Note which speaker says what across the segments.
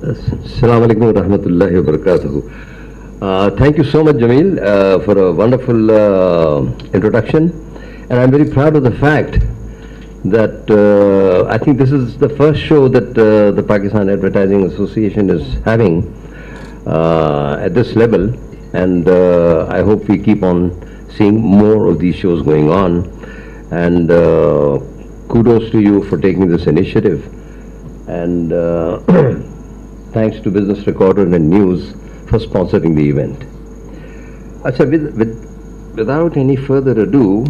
Speaker 1: Assalamu alaikum wa rahmatullahi wa barakatuhu. Thank you so much, Jameel, for a wonderful introduction. And I'm very proud of the fact that I think this is the first show that the Pakistan Advertising Association is having at this level. And I hope we keep on seeing more of these shows going on. And kudos to you for taking this initiative. And thanks to Business Recorder and News for sponsoring the event. Achha, without any further ado,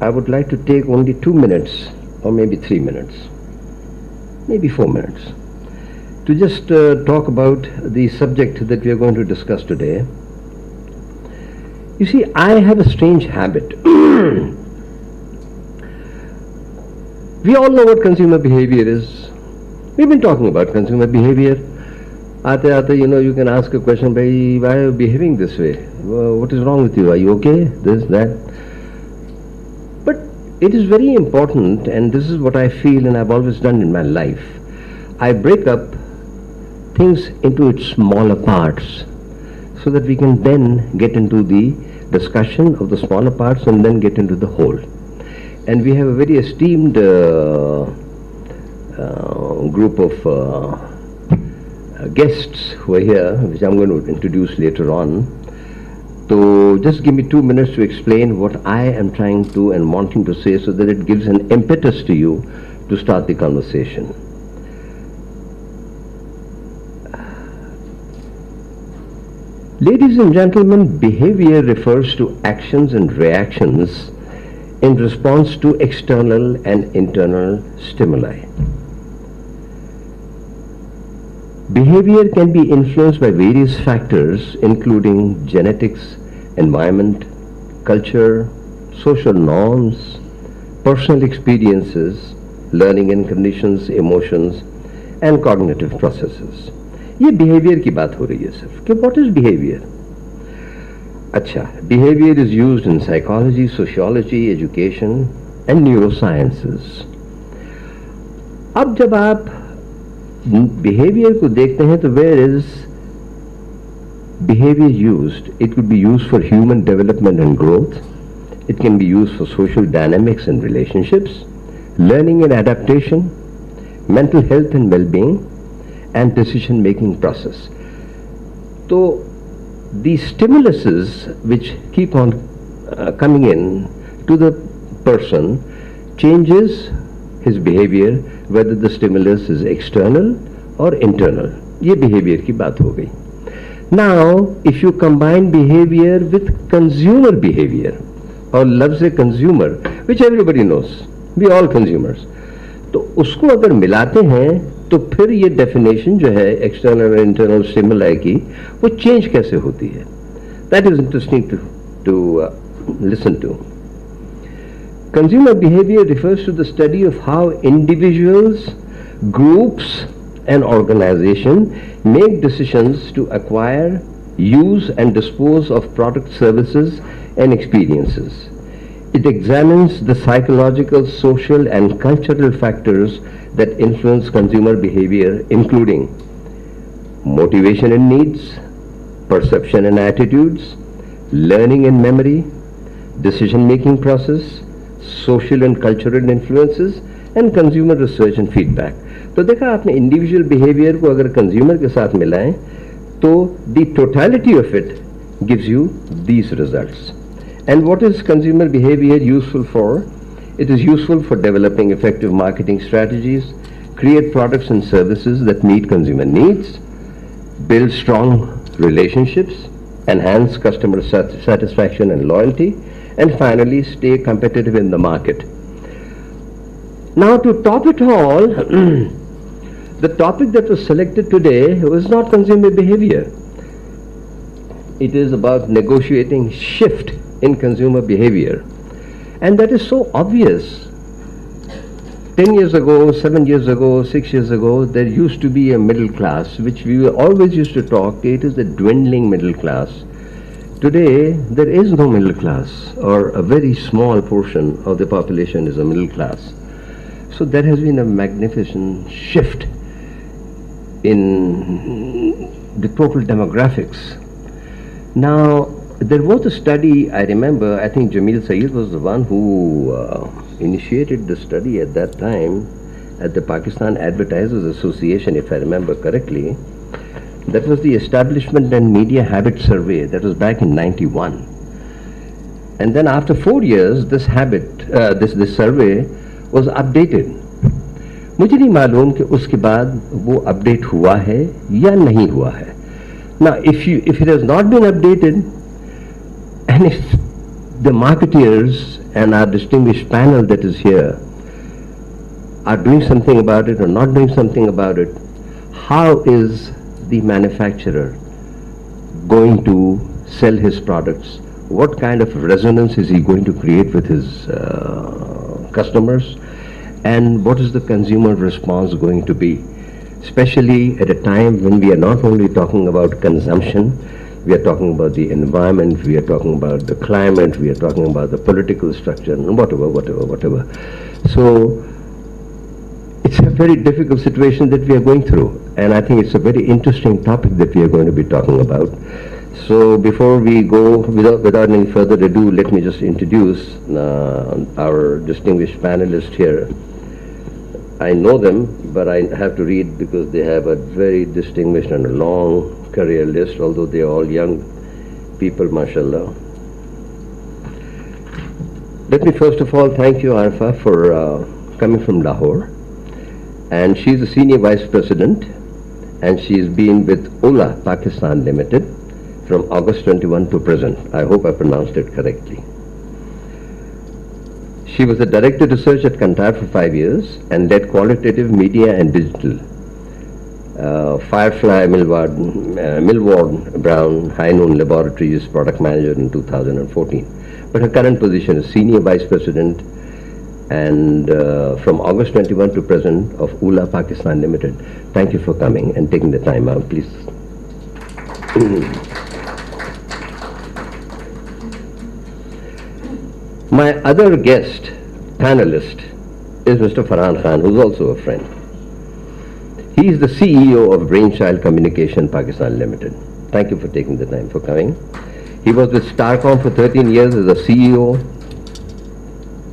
Speaker 1: I would like to take only 2 minutes, or maybe 3 minutes, maybe 4 minutes, to just talk about the subject that we are going to discuss today. You see, I have a strange habit. We all know what consumer behavior is. We've been talking about consumer behavior. You can ask a question, why are you behaving this way? What is wrong with you? Are you okay? This, that. But it is very important, and this is what I feel and I've always done in my life. I break up things into its smaller parts so that we can then get into the discussion of the smaller parts and then get into the whole. And we have a very esteemed group of guests who are here, which I'm going to introduce later on. So just give me 2 minutes to explain what I am trying to and wanting to say so that it gives an impetus to you to start the conversation. Ladies and gentlemen, behavior refers to actions and reactions in response to external and internal stimuli. Behavior can be influenced by various factors including genetics, environment, culture, social norms, personal experiences, learning and conditions, emotions, and cognitive processes. ये behavior की बात हो रही है सिर्फ कि what is behavior? अच्छा, behavior is used in psychology, sociology, education and neurosciences. अब जब आप behavior को देखते हैं तो where is behavior used? It could be used for human development and growth. It can be used for social dynamics and relationships, learning and adaptation, mental health and well-being, and decision-making process. So the stimuluses which keep on coming in to the person changes his behavior, whether the stimulus is external or internal. ये behavior की बात हो गई. Now, if you combine behavior with consumer behavior, और लफ्ज़ consumer, which everybody knows, we all consumers, तो उसको अगर मिलाते हैं तो फिर ये definition जो है external and internal stimuli की वो change कैसे होती है? That is interesting to listen to. Consumer behavior refers to the study of how individuals, groups, and organizations make decisions to acquire, use, and dispose of products, services, and experiences. It examines the psychological, social, and cultural factors that influence consumer behavior, including motivation and needs, perception and attitudes, learning and memory, decision-making process, social and cultural influences, and consumer research and feedback. तो देखा आपने individual behavior को अगर consumer के साथ मिलाएं तो the totality of it gives you these results. And what is consumer behavior useful for? It is useful for developing effective marketing strategies, create products and services that meet consumer needs, build strong relationships, enhance customer satisfaction and loyalty, and finally stay competitive in the market. Now to top it all, the topic that was selected today was not consumer behavior. It is about negotiating shift in consumer behavior. And that is so obvious. 10 years ago, 7 years ago, 6 years ago, there used to be a middle class, which we always used to talk, it is the dwindling middle class. Today, there is no middle class, or a very small portion of the population is a middle class. So there has been a magnificent shift in the total demographics. Now, there was a study, I remember, I think Jamil Saeed was the one who initiated the study at that time at the Pakistan Advertisers Association, if I remember correctly. That was the Establishment and Media Habit Survey. That was back in 91. And then after 4 years, this survey was updated. मुझे नहीं मालूम कि उसके बाद वो update हुआ है या नहीं हुआ है. Now, if it has not been updated, and if the marketeers and our distinguished panel that is here are doing something about it or not doing something about it, how is the manufacturer going to sell his products? What kind of resonance is he going to create with his customers? And what is the consumer response going to be? Especially at a time when we are not only talking about consumption, we are talking about the environment, we are talking about the climate, we are talking about the political structure, and whatever. So, it's a very difficult situation that we are going through, and I think it's a very interesting topic that we are going to be talking about. So before we go, without any further ado, let me just introduce our distinguished panelists here. I know them, but I have to read because they have a very distinguished and a long career list, although they are all young people, mashallah. Let me first of all thank you, Arfa, for coming from Lahore. And she's a senior vice president, and she's been with Ola Pakistan Limited from August 21 to present. I hope I pronounced it correctly. She was a director research at Kantar for 5 years and led qualitative media and digital. Firefly Millward Brown High Noon Laboratories product manager in 2014. But her current position is senior vice president and from August 21 to present of Ola Pakistan Limited. Thank you for coming and taking the time out, please. My other guest, panelist, is Mr. Farhan Khan, who's also a friend. He is the CEO of Brainchild Communication Pakistan Limited. Thank you for taking the time for coming. He was with Starcom for 13 years as a CEO,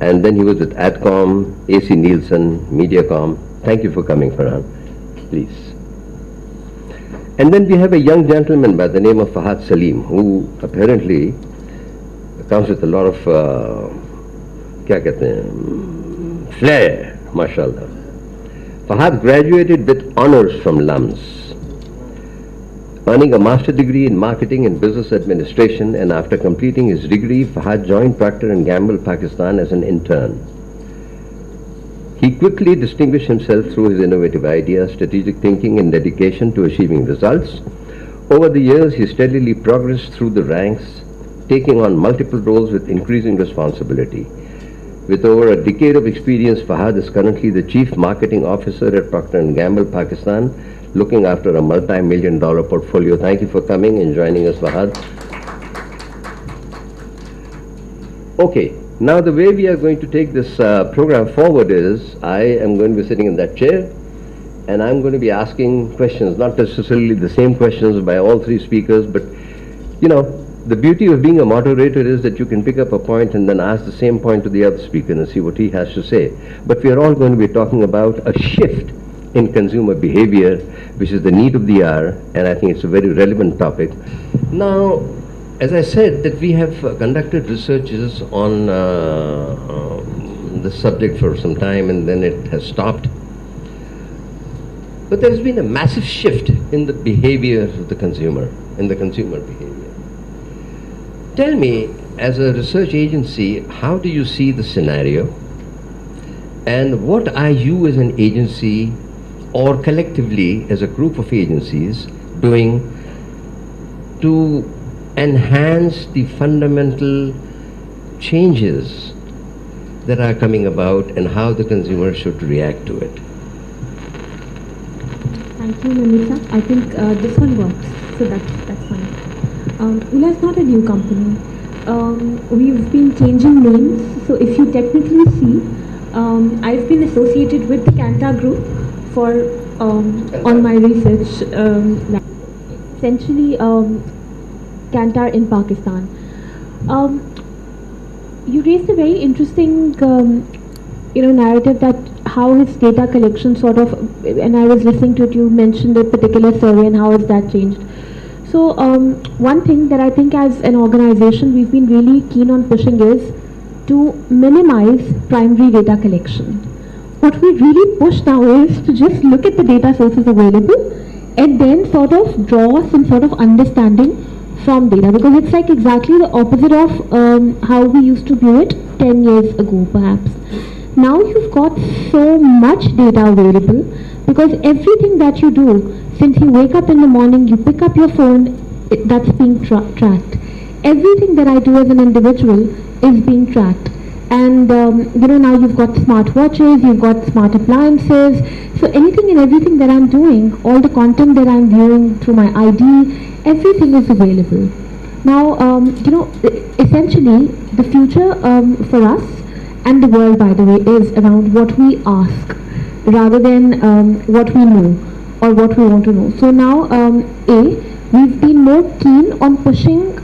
Speaker 1: and then he was with Adcom, AC Nielsen, Mediacom. Thank you for coming, Farhan. Please. And then we have a young gentleman by the name of Fahad Salim, who apparently comes with a lot of flair, mashallah. Fahad graduated with honors from LUMS, earning a master's degree in marketing and business administration, and after completing his degree, Fahad joined Procter & Gamble Pakistan as an intern. He quickly distinguished himself through his innovative ideas, strategic thinking, and dedication to achieving results. Over the years, he steadily progressed through the ranks, taking on multiple roles with increasing responsibility. With over a decade of experience, Fahad is currently the Chief Marketing Officer at Procter & Gamble Pakistan, looking after a multi-million-dollar portfolio. Thank you for coming and joining us, Fahad. Okay, now the way we are going to take this program forward is, I am going to be sitting in that chair, and I'm going to be asking questions, not necessarily the same questions by all three speakers, but, you know, the beauty of being a moderator is that you can pick up a point and then ask the same point to the other speaker and see what he has to say. But we are all going to be talking about a shift in consumer behavior, which is the need of the hour, and I think it's a very relevant topic. Now, as I said, that we have conducted researches on the subject for some time, and then it has stopped. But there's been a massive shift in the behavior of the consumer, in the consumer behavior. Tell me, as a research agency, how do you see the scenario, and what are you as an agency or collectively as a group of agencies doing to enhance the fundamental changes that are coming about and how the consumer should react to it?
Speaker 2: Thank you, Namita. I think this one works, so that's fine. Ola is not a new company. We've been changing names. So if you technically see, I've been associated with the Kantar Group for on my research, essentially Kantar in Pakistan. Um, you raised a very interesting, narrative that how his data collection sort of, and I was listening to it, you mentioned a particular survey and how has that changed. So one thing that I think as an organization we've been really keen on pushing is to minimize primary data collection. What we really push now is to just look at the data sources available and then sort of draw some sort of understanding from data, because it's like exactly the opposite of how we used to view it 10 years ago perhaps. Now you've got so much data available because everything that you do, since you wake up in the morning, you pick up your phone, that's being tracked. Everything that I do as an individual is being tracked. And now you've got smart watches, you've got smart appliances. So anything and everything that I'm doing, all the content that I'm viewing through my ID, everything is available. Now, essentially, the future for us and the world, by the way, is around what we ask rather than what we know or what we want to know. So now, we've been more keen on pushing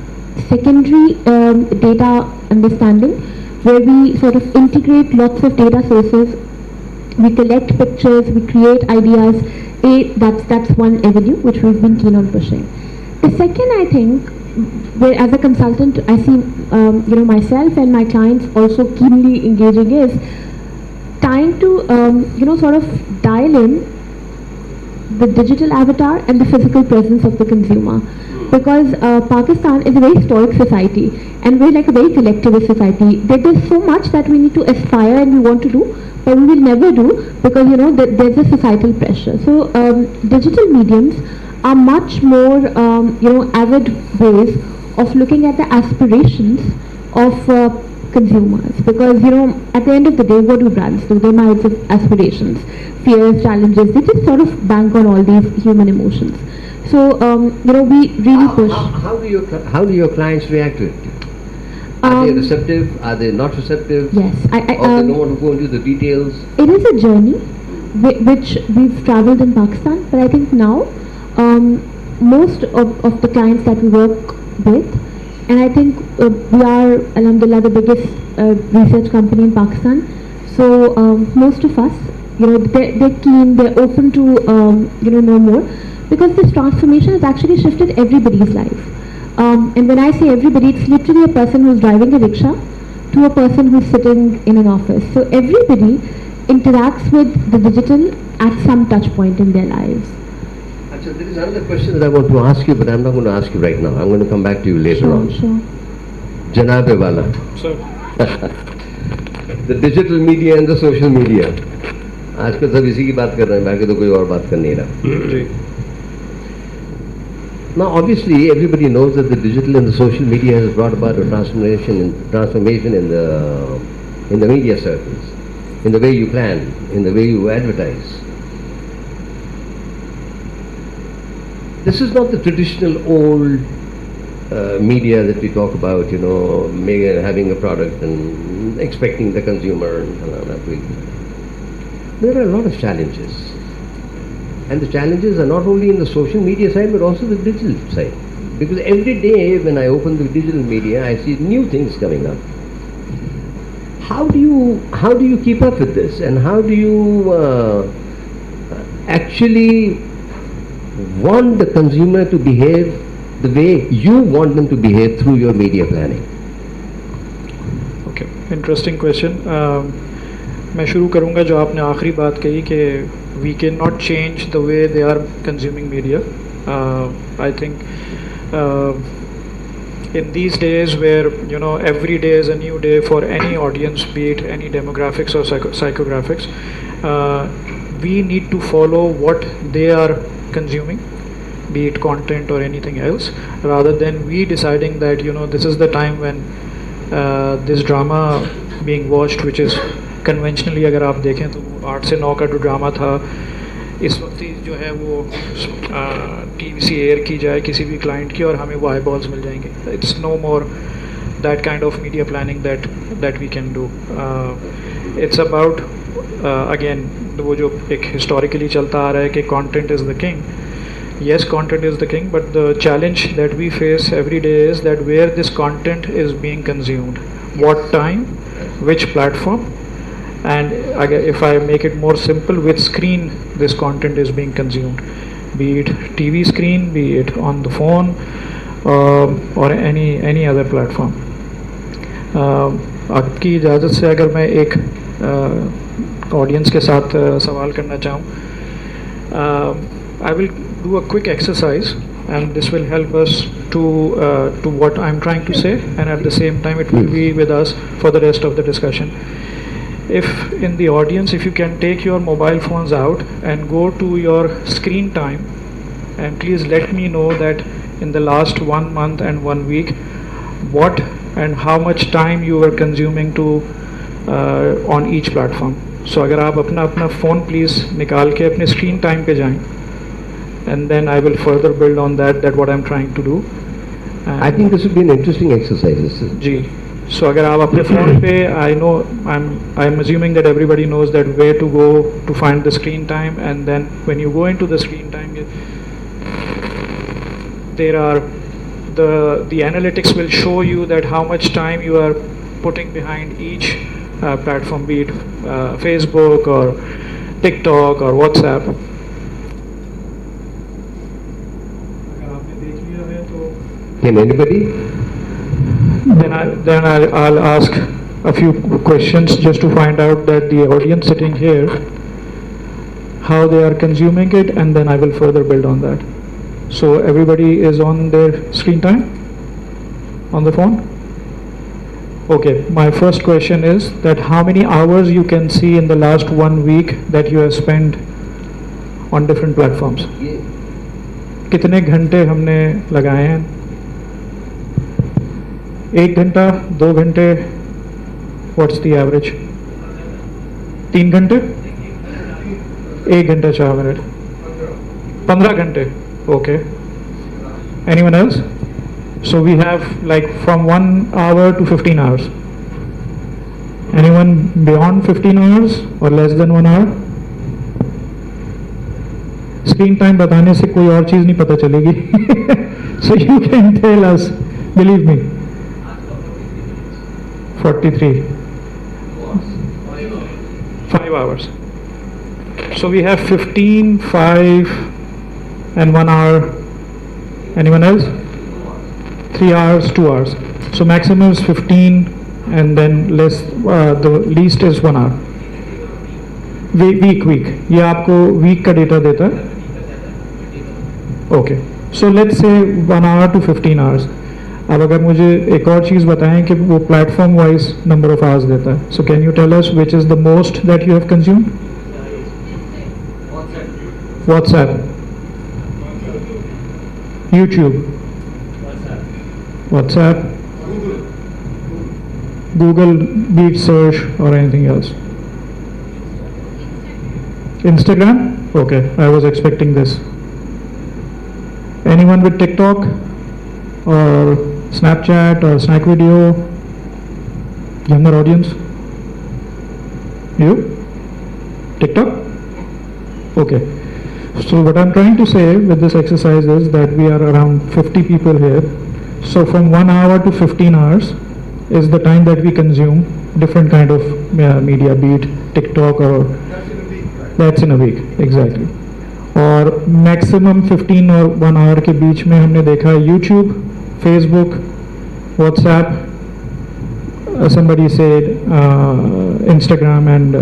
Speaker 2: secondary data understanding, where we sort of integrate lots of data sources, we collect pictures, we create ideas. That's one avenue which we've been keen on pushing. The second, I think, where as a consultant I see myself and my clients also keenly engaging, is trying to sort of dial in the digital avatar and the physical presence of the consumer, because Pakistan is a very stoic society and we're like a very collectivist society. There's so much that we need to aspire and we want to do, but we will never do because there's a societal pressure. So digital mediums are much more avid ways of looking at the aspirations of consumers, because at the end of the day, what do brands do? They might have aspirations, fears, challenges. They just sort of bank on all these human emotions. So we really push.
Speaker 1: How do your clients react to it? Are they receptive? Are they not receptive?
Speaker 2: Yes,
Speaker 1: or they don't want to go into the details?
Speaker 2: It is a journey which we've traveled in Pakistan, but I think now most of the clients that we work with, and I think we are, alhamdulillah, the biggest research company in Pakistan. So most of us, they're keen, they're open to know more, because this transformation has actually shifted everybody's life. And when I say everybody, it's literally a person who's driving a rickshaw to a person who's sitting in an office. So everybody interacts with the digital at some touch point in their lives.
Speaker 1: Achha, there is another question that I want to ask you, but I'm not going to ask you right now. I'm going to come back to you later on.
Speaker 2: Sure.
Speaker 1: Janabe Wala.
Speaker 3: Sir.
Speaker 1: The digital media and the social media. आजकल सब इसी की बात कर रहे हैं, बाकी तो कोई और बात कर नहीं रहा. Now, obviously, everybody knows that the digital and the social media has brought about a transformation in the media circles, in the way you plan, in the way you advertise. This is not the traditional old media that we talk about, having a product and expecting the consumer. There are a lot of challenges. And the challenges are not only in the social media side, but also the digital side. Because every day when I open the digital media, I see new things coming up. How do you keep up with this? And how do you actually want the consumer to behave the way you want them to behave through your media planning?
Speaker 3: Okay, interesting question. मैं शुरू करूँगा जो आपने आखिरी बात कही कि we cannot change the way they are consuming media. I think in these days where every day is a new day for any audience, be it any demographics or psychographics, we need to follow what they are consuming, be it content or anything else, rather than we deciding that this is the time when this drama being watched, which is conventionally अगर आप देखें तो 8 से 9 का जो drama था इस वक्त ही जो है वो टीवी से एयर की जाए किसी भी क्लाइंट की और हमें वो आई बॉल्स मिल जाएंगे. It's no more that kind of media planning that we can do. It's about again वो जो एक हिस्टोरिकली चलता आ रहा है कि content is the king. Yes, content is the king, but the challenge that we face every day is that where this content is being consumed, what time, which platform, and if I make it more simple, which screen this content is being consumed, be it TV screen, be it on the phone, or any other platform. आपकी इजाज़त से अगर मैं एक audience के साथ सवाल करना चाहूँ, I will do a quick exercise, and this will help us to what I'm trying to say, and at the same time it will be with us for the rest of the discussion. If in the audience, if you can take your mobile phones out and go to your screen time, and please let me know that in the last 1 month and 1 week, what and how much time you were consuming to on each platform. So अगर आप अपना phone please निकाल के अपने screen time पे जाएं, and then I will further build on that what I'm trying to do.
Speaker 1: I think this would be an interesting exercise.
Speaker 3: Ji, so अगर आप अपने फ़ोन पे, I know I'm assuming that everybody knows that where to go to find the screen time, and then when you go into the screen time, there are the analytics will show you that how much time you are putting behind each platform, be it Facebook or TikTok or WhatsApp.
Speaker 1: Can anybody?
Speaker 3: Then I'll ask a few questions just to find out that the audience sitting here, how they are consuming it, and then I will further build on that. So everybody is on their screen time on the phone? Okay, my first question is that how many hours you can see in the last 1 week that you have spent on different platforms? कितने घंटे हमने लगाए हैं? 1 घंटा, 2 घंटे, what's the average? 3 घंटे? 1 घंटा 4 minute, 15 घंटे. Okay. Anyone else? So we have like from 1 hour to 15 hours. Anyone beyond 15 hours or less than 1 hour? Screen time बताने से कोई और चीज़ नहीं पता चलेगी. So you can tell us, believe me. 43. 5 hours. So we have 15, 5, and 1 hour. Anyone else? 3 hours, 2 hours. So maximum is 15, and then less. The least is 1 hour. Week. ये आपको week का data देता है. Okay. So let's say 1 hour to 15 hours. अब अगर मुझे एक और चीज़ बताएं कि वो platform wise number of hours देता है. So can you tell us which is the most that you have consumed? WhatsApp. YouTube. WhatsApp. Google, be it search or anything else. Instagram? Okay, I was expecting this. Anyone with TikTok or Snapchat or Snack Video? Younger audience? You? TikTok? Okay. So what I'm trying to say with this exercise is that we are around 50 people here. So from 1 hour to 15 hours is the time that we consume different kind of media, be it TikTok or... That's in a week, exactly. और maximum 15 और 1 hour के बीच में हमने देखा YouTube, Facebook, WhatsApp, somebody said Instagram and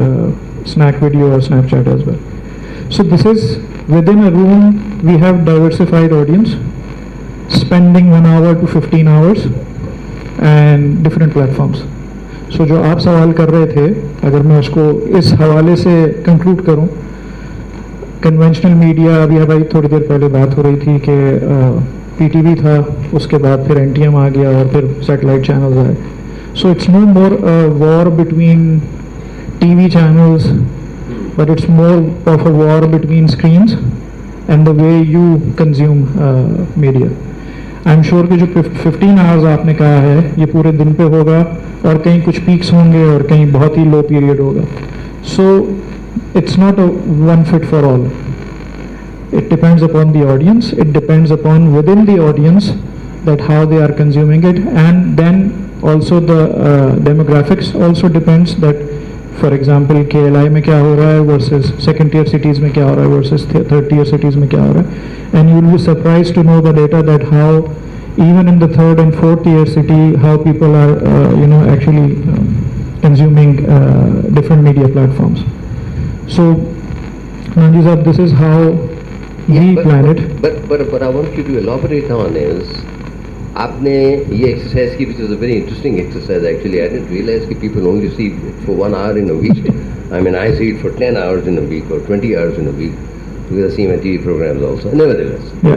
Speaker 3: Snack Video or Snapchat as well. So this is within a room we have diversified audience spending 1 hour to 15 hours and different platforms. So जो आप सवाल कर रहे थे, अगर मैं उसको इस हवाले से कंक्लूड करूं, कन्वेंशनल मीडिया, अभी हमारी थोड़ी देर पहले बात हो रही थी कि पीटीवी था, उसके बाद फिर एनटीएम आ गया और फिर सैटेलाइट चैनल्स आए. So it's no more war between TV channels, but it's more of a war between screens and the way you consume media. I'm sure कि जो 15 hours आपने कहा है ये पूरे दिन पे होगा और कहीं कुछ पीक्स होंगे और कहीं बहुत ही लो पीरियड होगा. So it's not a one fit for all. It depends upon the audience. It depends upon within the audience that how they are consuming it, and then also the demographics also depends that, for example, KLI में क्या हो रहा है versus second tier cities में क्या हो रहा है versus third tier cities में क्या हो रहा है, and you will be surprised to know the data that how even in the third and fourth tier city how people are actually consuming different media platforms. So Nanji, this is how we plan it.
Speaker 1: But I want you to elaborate on is, आपने ये exercise की, which is a very interesting exercise actually. I didn't realize that people only see it for 1 hour in a week. I mean, I see it for 10 hours in a week or 20 hours in a week because I see my TV programs also. Nevertheless.
Speaker 3: Yeah.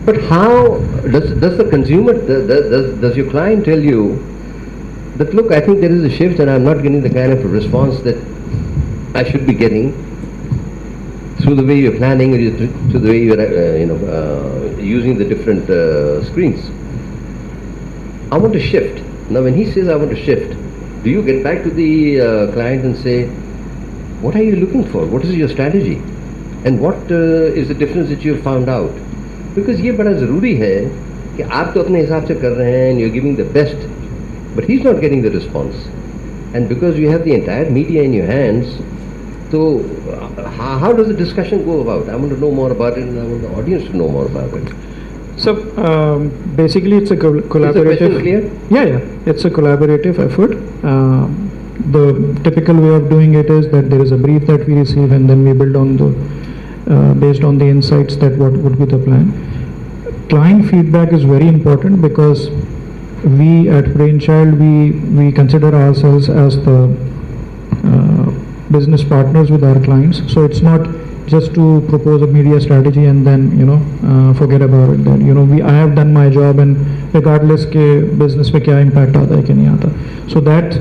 Speaker 1: But how does the consumer, does your client tell you that, look, I think there is a shift and I'm not getting the kind of a response that I should be getting through the way you're planning, or through the way you're using the different screens. I want to shift. Now when he says I want to shift, do you get back to the client and say, what are you looking for? What is your strategy? And what is the difference that you have found out? Because ये बड़ा ज़रूरी है कि आप तो अपने हिसाब से कर रहे हैं and you're giving the best, but he's not getting the response. And because you have the entire media in your hands, so how does the discussion go about? I want to know more about it, and I want the audience to know more about it.
Speaker 3: So basically, it's a collaborative.
Speaker 1: Is the question clear?
Speaker 3: Yeah, it's a collaborative effort. The typical way of doing it is that there is a brief that we receive, and then we build on the based on the insights that what would be the plan. Client feedback is very important because we at Brainchild we consider ourselves as the business partners with our clients. So it's not just to propose a media strategy and then forget about it. That I have done my job, and regardless के business पे क्या impact आता है कि नहीं आता. So that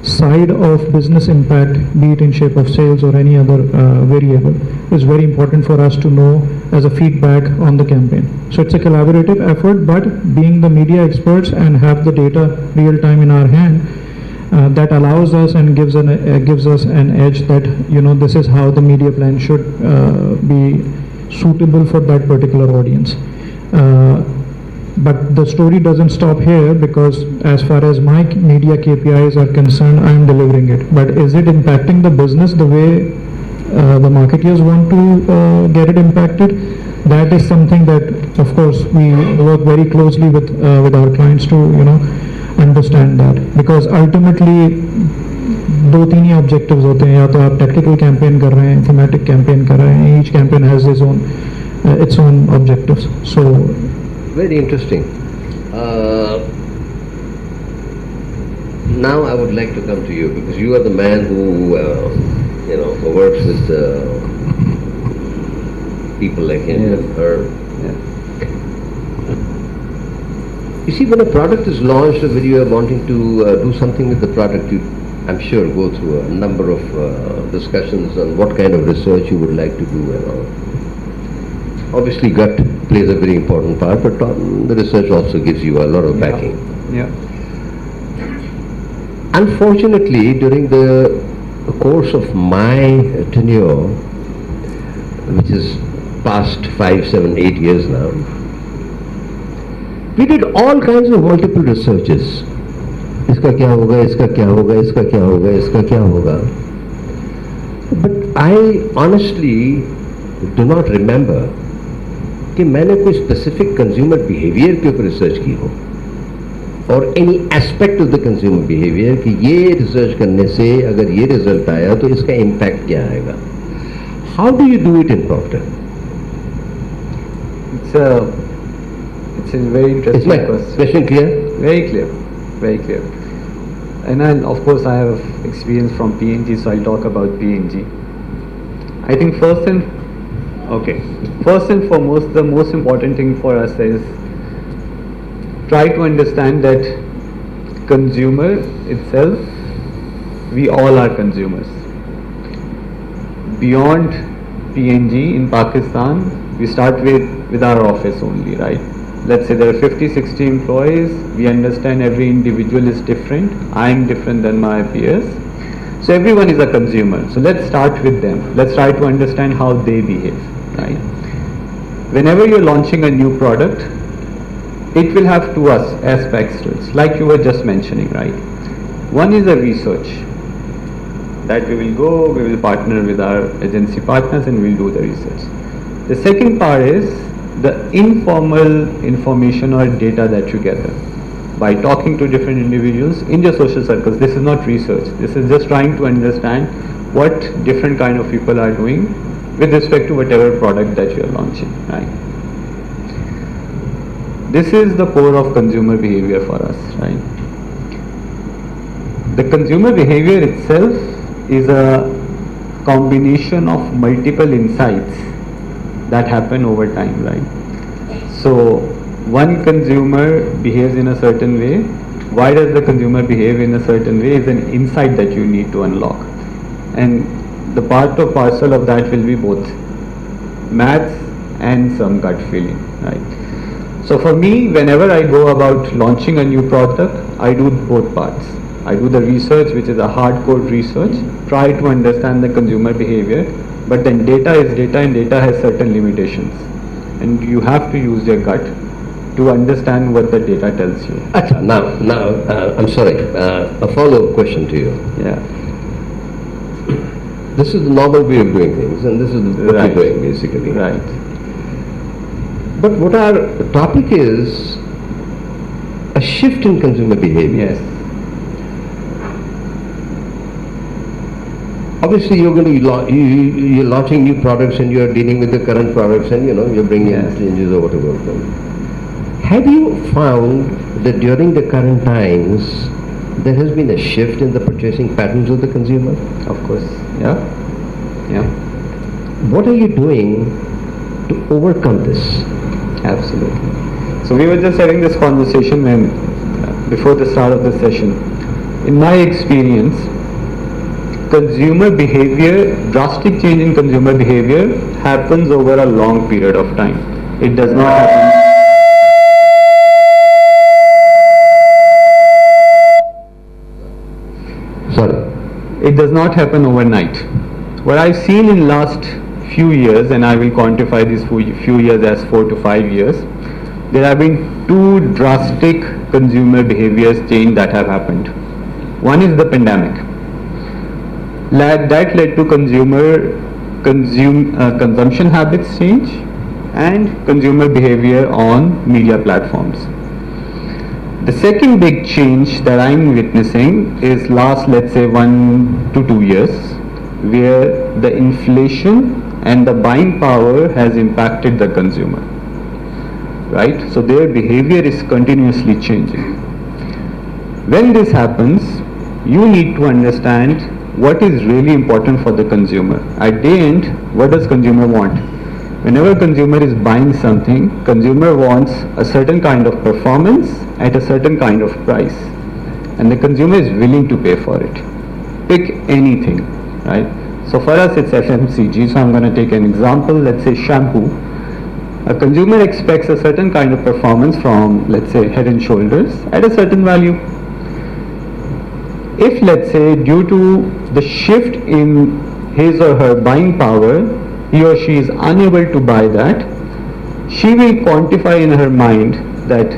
Speaker 3: side of business impact, be it in shape of sales or any other variable, is very important for us to know as a feedback on the campaign. So it's a collaborative effort, but being the media experts and have the data real time in our hand, that allows us and gives us an edge that this is how the media plan should be suitable for that particular audience. But the story doesn't stop here, because as far as my media KPIs are concerned, I am delivering it. But is it impacting the business the way the marketeers want to get it impacted? That is something that, of course, we work very closely with our clients to understand that, because ultimately दो तीन ही objectives होते हैं. या तो आप tactical campaign कर रहे हैं, thematic campaign कर रहे हैं. Each campaign has its own objectives. So
Speaker 1: very interesting. Now I would like to come to you, because you are the man who works with people like him and her.
Speaker 4: Yeah.
Speaker 1: You see, when a product is launched, or when you are wanting to do something with the product, you, I'm sure, go through a number of discussions on what kind of research you would like to do and all. Obviously, gut plays a very important part, but the research also gives you a lot of backing.
Speaker 4: Yeah.
Speaker 1: Unfortunately, during the course of my tenure, which is past 5, 7, 8 years now, we did all kinds of multiple researches. इसका क्या होगा, इसका क्या होगा, इसका क्या होगा, इसका क्या होगा. But I honestly do not remember कि मैंने कोई specific consumer behavior के ऊपर research की हो, or any aspect of the consumer behavior कि ये research करने से अगर ये result आया तो इसका impact क्या आएगा. How do you do it in Procter?
Speaker 4: It's a very interesting
Speaker 1: Is my question clear?
Speaker 4: Very clear, very clear. And of course I have experience from P&G, so I'll talk about P&G. I think first and foremost, the most important thing for us is try to understand that consumer itself, we all are consumers. Beyond P&G in Pakistan, we start with our office only, right? Let's say there are 50, 60 employees. We understand every individual is different. I am different than my peers. So everyone is a consumer. So let's start with them. Let's try to understand how they behave, right? Whenever you're launching a new product, it will have two aspects to it, like you were just mentioning, right? One is a research that we will partner with our agency partners and we'll do the research. The second part is the informal information or data that you gather by talking to different individuals in your social circles. This is not research. This is just trying to understand what different kind of people are doing with respect to whatever product that you are launching, right? This is the core of consumer behavior for us, right? The consumer behavior itself is a combination of multiple insights that happen over time, right? So one consumer behaves in a certain way. Why does the consumer behave in a certain way is an insight that you need to unlock. And the part or parcel of that will be both maths and some gut feeling, right? So for me, whenever I go about launching a new product, I do both parts. I do the research, which is a hardcore research, try to understand the consumer behavior, but then data is data and data has certain limitations. And you have to use your gut to understand what the data tells you.
Speaker 1: Acha, now, I'm sorry, a follow-up question to you.
Speaker 4: Yeah.
Speaker 1: This is the normal way of doing things, and this is what
Speaker 4: Right.
Speaker 1: you're doing, basically.
Speaker 4: Right.
Speaker 1: But what our topic is, a shift in consumer behavior.
Speaker 4: Yes.
Speaker 1: Obviously, you're going to you're launching new products, and you're dealing with the current products, and you're bringing in
Speaker 4: Yes.
Speaker 1: changes or whatever. Have you found that during the current times, there has been a shift in the purchasing patterns of the consumer?
Speaker 4: Of course. Yeah. Yeah.
Speaker 1: What are you doing to overcome this?
Speaker 4: Absolutely. So we were just having this conversation before the start of the session. In my experience, consumer behavior, drastic change in consumer behavior happens over a long period of time. It does not happen.
Speaker 1: Sorry.
Speaker 4: It does not happen overnight. What I've seen in last few years, and I will quantify these few years as 4 to 5 years, there have been two drastic consumer behaviors change that have happened. One is the pandemic. That led to consumption habits change and consumer behavior on media platforms. The second big change that I'm witnessing is last, let's say, 1 to 2 years, where the inflation and the buying power has impacted the consumer, right? So their behavior is continuously changing. When this happens, you need to understand what is really important for the consumer. At the end, what does consumer want? Whenever consumer is buying something, consumer wants a certain kind of performance at a certain kind of price, and the consumer is willing to pay for it. Pick anything, right? So for us it's FMCG, so I'm going to take an example, let's say shampoo. A consumer expects a certain kind of performance from, let's say, Head and Shoulders at a certain value. If, let's say, due to the shift in his or her buying power, he or she is unable to buy that, she will quantify in her mind that,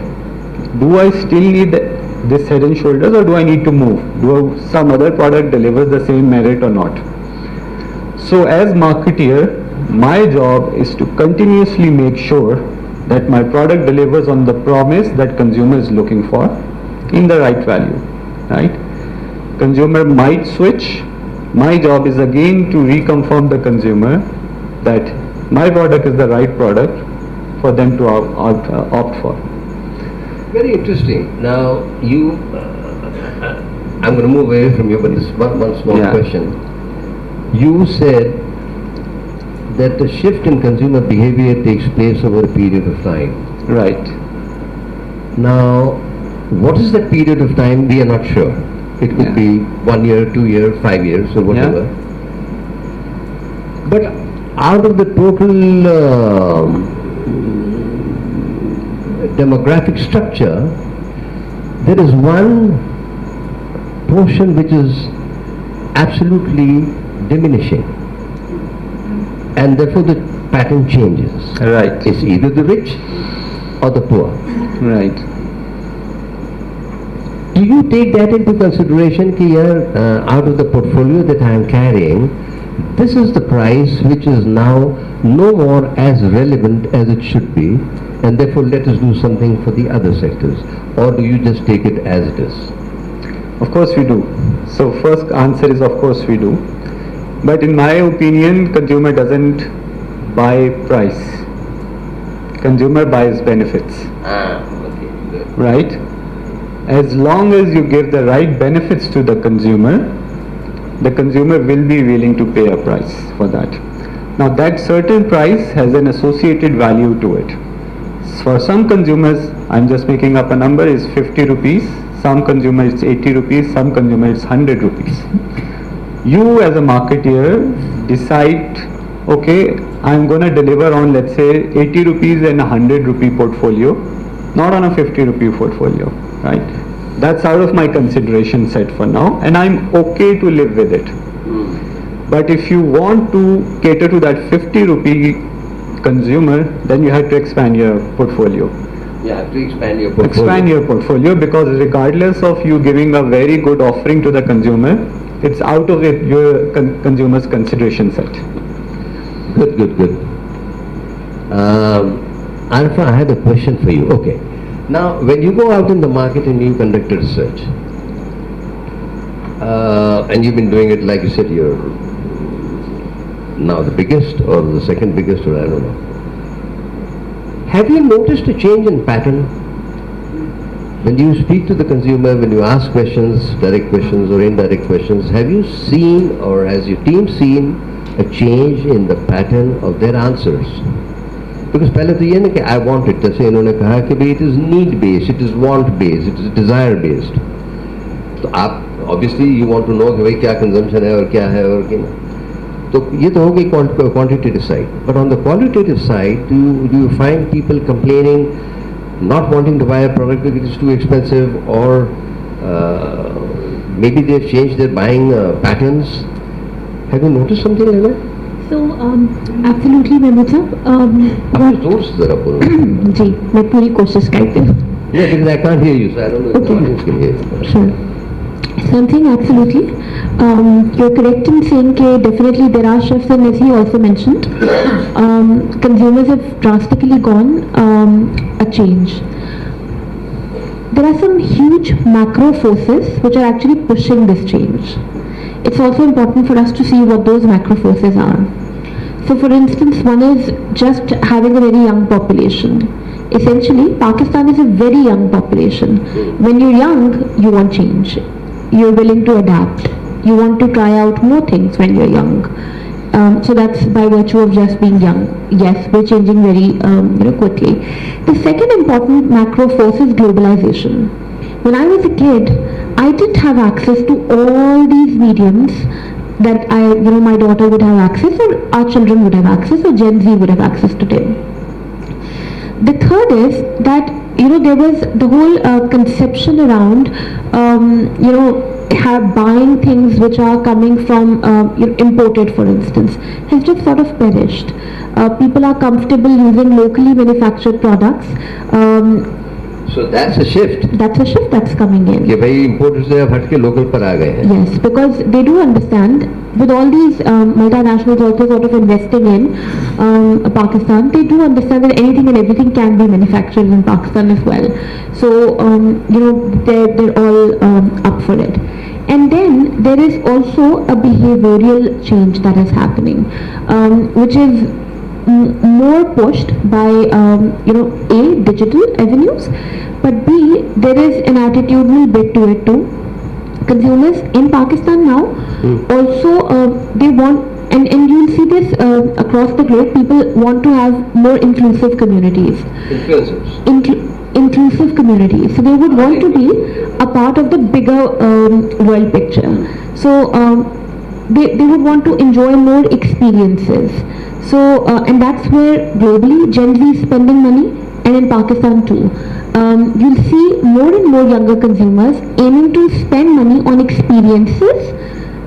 Speaker 4: do I still need this Head and Shoulders, or do I need to move? Do some other product delivers the same merit or not? So as marketeer, my job is to continuously make sure that my product delivers on the promise that consumer is looking for in the right value, right? Consumer might switch. My job is again to reconfirm the consumer that my product is the right product for them to opt for.
Speaker 1: Very interesting. Now, I'm going to move away from you, but this one small question. You said that the shift in consumer behavior takes place over a period of time.
Speaker 4: Right.
Speaker 1: Now, what is that period of time? We are not sure. It could be 1 year, 2 years, 5 years, or whatever. But out of the total demographic structure, there is one portion which is absolutely diminishing. And therefore the pattern changes.
Speaker 4: Right.
Speaker 1: It's either the rich or the poor.
Speaker 4: Right.
Speaker 1: Do you take that into consideration कि यार out of the portfolio that I am carrying, this is the price which is now no more as relevant as it should be, and therefore let us do something for the other sectors? Or do you just take it as it is?
Speaker 4: Of course we do. So first answer is of course we do. But in my opinion, consumer doesn't buy price. Consumer buys benefits.
Speaker 1: Okay, good.
Speaker 4: Right? As long as you give the right benefits to the consumer will be willing to pay a price for that. Now that certain price has an associated value to it. For some consumers, I'm just making up a number, is 50 rupees, some consumer it's 80 rupees, some consumer it's 100 rupees. You as a marketeer decide, okay, I'm going to deliver on let's say 80 rupees and a 100 rupee portfolio, not on a 50 rupee portfolio, right? That's out of my consideration set for now, and I'm okay to live with it. But if you want to cater to that 50 rupee consumer, then you have to expand your portfolio.
Speaker 1: You have to expand your portfolio.
Speaker 4: Expand your portfolio, because regardless of you giving a very good offering to the consumer, it's out of your consumer's consideration set.
Speaker 1: Good, good, good. Alpha, I had a question for you. Okay. Now, when you go out in the market and you conduct a research, and you've been doing it, like you said, you're now the biggest or the second biggest, or I don't know. Have you noticed a change in pattern? When you speak to the consumer, when you ask questions, direct questions or indirect questions, have you seen or has your team seen a change in the pattern of their answers? Because पहले तो ये ना कि I want it, जैसे इन्होंने कहा कि भाई it is need based, it is want based, it is desire based. तो आप obviously you want to know कि भाई क्या consumption है और क्या है और क्या नहीं. तो ये तो हो गई quantitative side. But on the qualitative side, do you find people complaining, not wanting to buy a product because it is too expensive, or maybe they've changed their buying patterns? Have you noticed something like that?
Speaker 2: So, absolutely, Mehboob sahab.
Speaker 1: आप जोर से जरा बोलो.
Speaker 2: जी, मैं पूरी कोशिश करती हूँ.
Speaker 1: Yeah, because I can't hear you, so I don't know if the
Speaker 2: Okay.
Speaker 1: audience can hear you.
Speaker 2: Sure. Something absolutely. You're correct in saying that definitely there are shifts, and as he also mentioned, consumers have drastically gone a change. There are some huge macro forces which are actually pushing this change. It's also important for us to see what those macro forces are. So for instance, one is just having a very young population. Essentially, Pakistan is a very young population. When you're young, you want change. You're willing to adapt. You want to try out more things when you're young. So that's by virtue of just being young. Yes, we're changing very quickly. The second important macro force is globalization. When I was a kid, I didn't have access to all these mediums that my daughter would have access, or our children would have access, or Gen Z would have access today. The third is that there was the whole conception around buying things which are coming from imported, for instance, has just sort of perished. People are comfortable using locally manufactured products.
Speaker 1: So that's a shift.
Speaker 2: That's a shift that's coming in.
Speaker 1: कि भाई imported से अब हट के local पर आ गए हैं.
Speaker 2: Yes, because they do understand, with all these multinationals also sort of investing in Pakistan, they do understand that anything and everything can be manufactured in Pakistan as well. So they're all up for it. And then there is also a behavioral change that is happening, which is more pushed by A, digital avenues, but B, there is an attitudinal bit to it too. Consumers in Pakistan now also they want, and you'll see this across the globe, people want to have more inclusive communities.
Speaker 1: Influencers.
Speaker 2: Inclusive communities. So they would want to be a part of the bigger world picture. So they would want to enjoy more experiences. So and that's where globally Gen Z is spending money, and in Pakistan too. You'll see more and more younger consumers aiming to spend money on experiences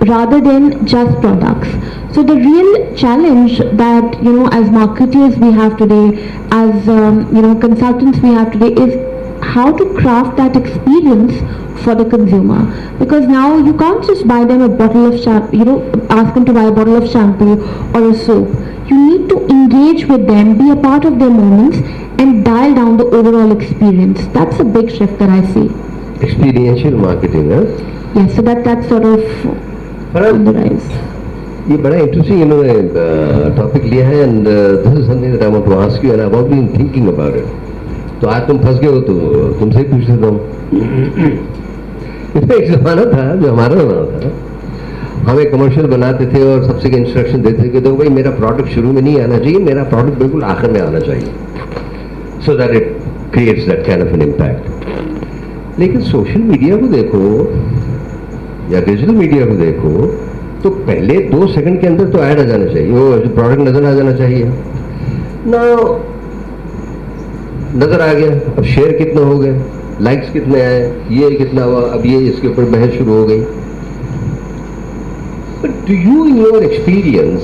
Speaker 2: rather than just products. So the real challenge that, you know, as marketers we have today, as you know, consultants we have today, is how to craft that experience for the consumer. Because now you can't just buy them a bottle of shampoo, you know, ask them to buy a bottle of shampoo or a soap. You need to engage with them, be a part of their moments, and dial down the overall experience. That's a big shift that I see.
Speaker 1: Experiential marketing, huh?
Speaker 2: Yes, so that's sort of on the rise.
Speaker 1: ये बड़ा interesting इन्होंने topic लिया है and this is something that I want to ask you and I want been thinking about it. तो आज तुम फंस गए हो तो तुमसे ही पूछ लेता हूँ. इसमें एक ज़माना था जो हमारा ज़माना था, हम एक कमर्शियल बनाते थे और सबसे के इंस्ट्रक्शन देते थे कि देखो भाई मेरा प्रोडक्ट शुरू में नहीं आना चाहिए, मेरा प्रोडक्ट बिल्कुल आखिर में आना चाहिए, so that it creates that kind of an impact. लेकिन सोशल मीडिया को देखो या डिजिटल मीडिया को देखो तो पहले 2 सेकंड के अंदर तो ऐड आ जाना चाहिए, वो प्रोडक्ट नजर आ जाना चाहिए ना. नजर आ गया, अब शेयर कितने हो गए, लाइक्स कितने आए, ये कितना हुआ, अब ये इसके ऊपर बहस शुरू हो गई. But do you in your experience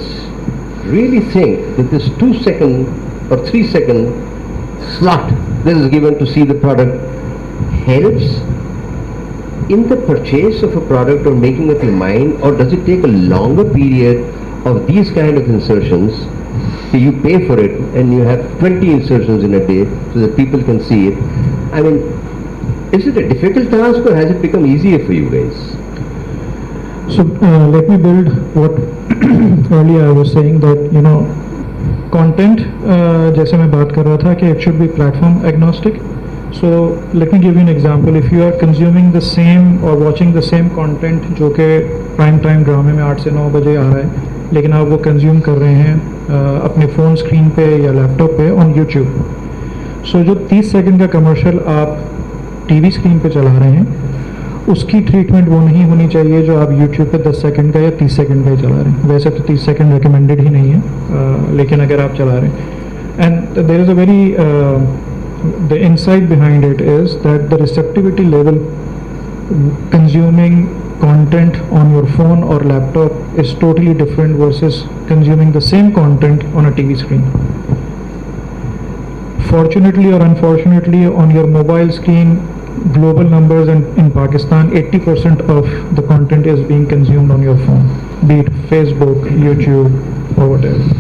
Speaker 1: really think that this 2 second or 3 second slot that is given to see the product helps in the purchase of a product or making up your mind, or does it take a longer period of these kind of insertions? So you pay for it and you have 20 insertions in a day so that people can see it. I mean, is it a difficult task or has it become easier for you guys?
Speaker 5: So let me build what earlier I was saying, that you know, content जैसे मैं बात कर रहा था कि it should be platform agnostic. So let me give you an example. If you are consuming the same or watching the same content जो कि prime time ड्रामे में 8 से 9 बजे आ रहा है, लेकिन आप वो कंज्यूम कर रहे हैं अपने फ़ोन स्क्रीन पे या लैपटॉप पे ऑन यूट्यूब. सो जो 30 सेकंड का कमर्शियल आप टीवी स्क्रीन पे चला रहे हैं, उसकी ट्रीटमेंट वो नहीं होनी चाहिए जो आप यूट्यूब पे 10 सेकंड का या 30 सेकंड का ही चला रहे हैं. वैसे तो 30 सेकंड रिकमेंडेड ही नहीं है, लेकिन अगर आप चला रहे हैं, and there is a very the insight behind it is that the receptivity level consuming content on your phone or laptop is totally different versus consuming the same content on a TV screen. Fortunately or unfortunately, on your mobile screen, global numbers, and in Pakistan 80% of the content is being consumed on your phone, be it Facebook, YouTube or whatever.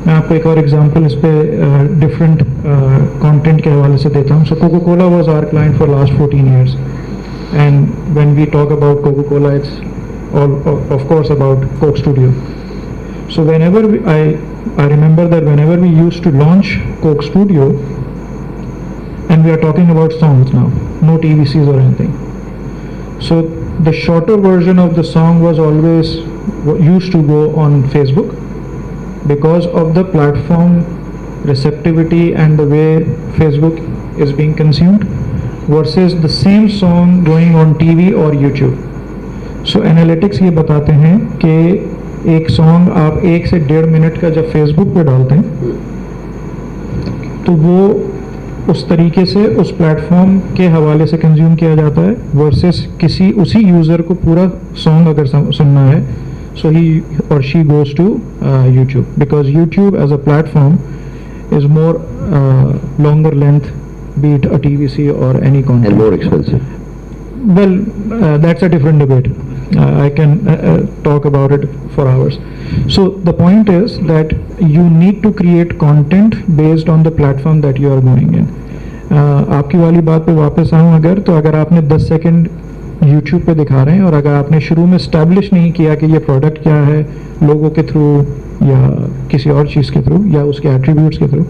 Speaker 5: मैं आपको एक और example इस पे different content के हवाले से देता हूँ. So Coca Cola was our client for last 14 years, and when we talk about Coca Cola it's all of course about Coke Studio. So whenever I remember that whenever we used to launch Coke Studio, and we are talking about songs now, no TVCs or anything. So the shorter version of the song was always used to go on Facebook because of the platform receptivity and the way Facebook is being consumed versus the same song going on TV or YouTube. So analytics ये बताते हैं कि एक song आप 1 से 1.5 minute का जब Facebook पे डालते हैं तो वो उस तरीके से उस प्लेटफॉर्म के हवाले से कंज्यूम किया जाता है वर्सेस किसी उसी यूज़र को पूरा सॉन्ग अगर सुनना है, so he or she goes to YouTube, because YouTube as a platform is more longer length, be it a TVC or any content.
Speaker 1: And more expensive.
Speaker 5: Well, that's a different debate. I can talk about it for hours. So the point is that you need to create content based on the platform that you are going in. आपकी वाली बात पे वापस आऊँ अगर, तो अगर आपने 10 सेकंड YouTube पे दिखा रहे हैं और अगर आपने शुरू में स्टैब्लिश नहीं किया कि ये प्रोडक्ट क्या है, लोगों के थ्रू या किसी और चीज़ के थ्रू या उसके एट्रीब्यूट्स के through,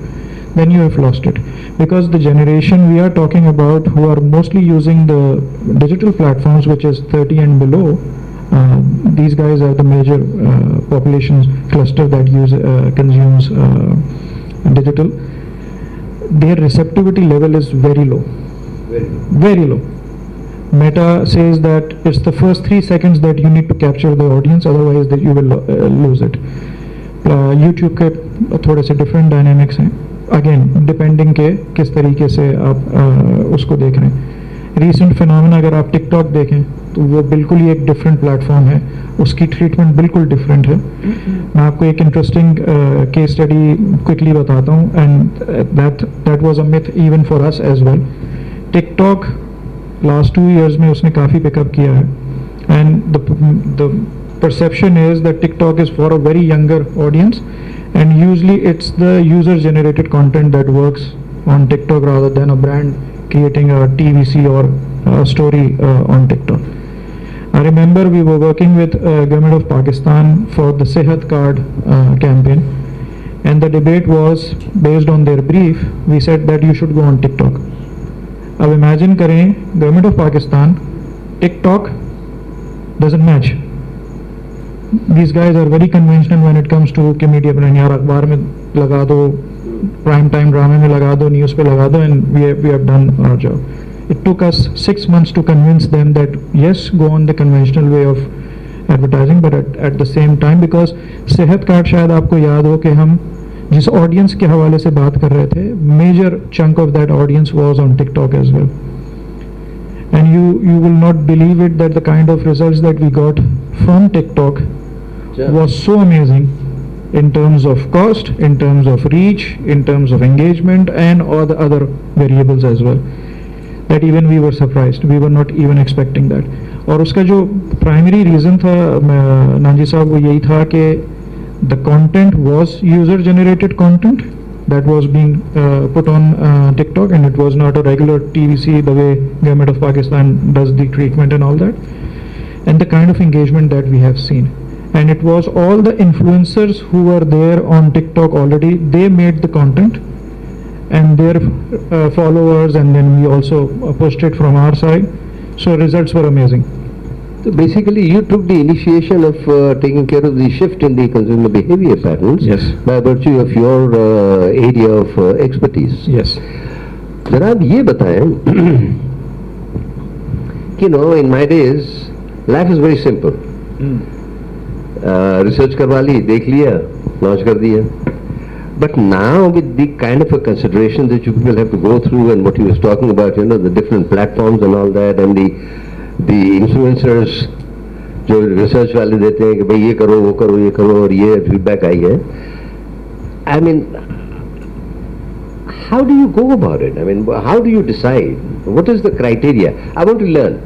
Speaker 5: then you have lost it. Because the generation we are talking about who are mostly using the digital platforms, which is 30 and below, these guys are the major population cluster that consumes digital. Their receptivity level is very low. Very low. Meta says that it's the first 3 seconds that you need to capture the audience, otherwise that you will lose it. YouTube के थोड़े से different dynamics हैं, again depending के किस तरीके से आप उसको देख रहे हैं. Recent phenomena अगर आप TikTok देखें, तो वो बिल्कुल ही एक डिफरेंट प्लेटफॉर्म है, उसकी ट्रीटमेंट बिल्कुल डिफरेंट है. मैं आपको एक इंटरेस्टिंग केस स्टडी क्विकली बताता हूँ, and that was a myth even for us as well. TikTok last 2 years में उसने काफ़ी पिकअप किया है, and the perception is that TikTok is for a very younger audience, and usually it's the user generated content that works on TikTok rather than a brand creating a TVC or a story on TikTok. I remember we were working with government of Pakistan for the Sehat card campaign, and the debate was based on their brief. We said that you should go on TikTok. अब imagine करें, government of Pakistan, TikTok doesn't match. These guys are very conventional when it comes to कि media पर यार अखबार में लगा दो, prime time ड्रामे में लगा दो, न्यूज़ पे लगा दो, and we have done our job. It took us 6 months to convince them that yes, go on the conventional way of advertising, but at the same time, because सेहत card शायद आपको याद हो कि हम जिस ऑडियंस के हवाले से बात कर रहे थे, major chunk of that audience was on TikTok as well. And you will not believe it that the kind of results that we got from TikTok was so amazing in terms of cost, in terms of reach, in terms of engagement, and all the other variables as well, that even we were surprised. We were not even expecting that. और उसका जो primary reason था नांजी साहब, वो यही था कि the content was user generated content that was being put on TikTok, and it was not a regular TVC the way government of Pakistan does the treatment and all that, and the kind of engagement that we have seen. And it was all the influencers who were there on TikTok already, they made the content, and their followers, and then we also pushed it from our side, so results were amazing.
Speaker 1: So basically, you took the initiation of taking care of the shift in the consumer behavior patterns.
Speaker 5: Yes.
Speaker 1: By virtue of your area of expertise.
Speaker 5: Yes.
Speaker 1: जरा आप ये बताएं कि in my days life is very simple. Research करवा ली, देख लिया, launch कर दिया. But now with the kind of a consideration that you people have to go through, and what you was talking about, the different platforms and all that, and the influencers जो research वाले देते हैं कि भाई ये करो, वो करो, ये करो, और ये feedback आई है. I mean, how do you go about it? I mean, how do you decide? What is the criteria? I want to learn.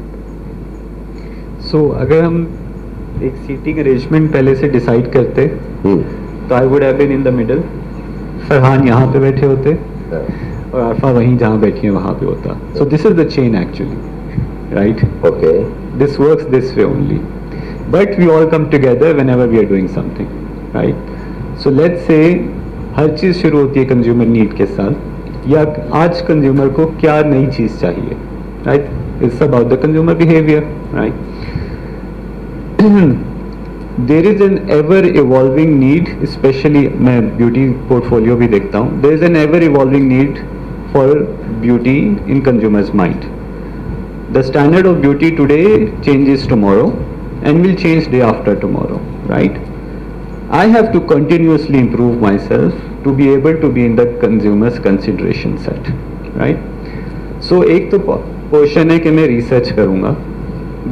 Speaker 4: So अगर हम एक सीटिंग अरेंजमेंट पहले से डिसाइड करते तो I would have been in the middle. Farhan यहाँ पे बैठे होते और आरफा वहीं जहाँ बैठी है वहाँ पे होता. So this is the chain actually, right?
Speaker 1: Okay.
Speaker 4: This works this way only, but we all come together whenever we are doing something, right? So let's say हर चीज़ शुरू होती है कंज्यूमर नीड के साथ, या आज कंज्यूमर को क्या नई चीज़ चाहिए, right? It's about the consumer behaviour, right? There is an ever evolving need, specially मैं ब्यूटी पोर्टफोलियो भी देखता हूँ. There is an ever evolving need for beauty in consumers mind. The standard of beauty today changes tomorrow and will change day after tomorrow, right? I have to continuously improve myself to be able to be in the consumer's consideration set, right? So एक तो portion है कि मैं research करूँगा,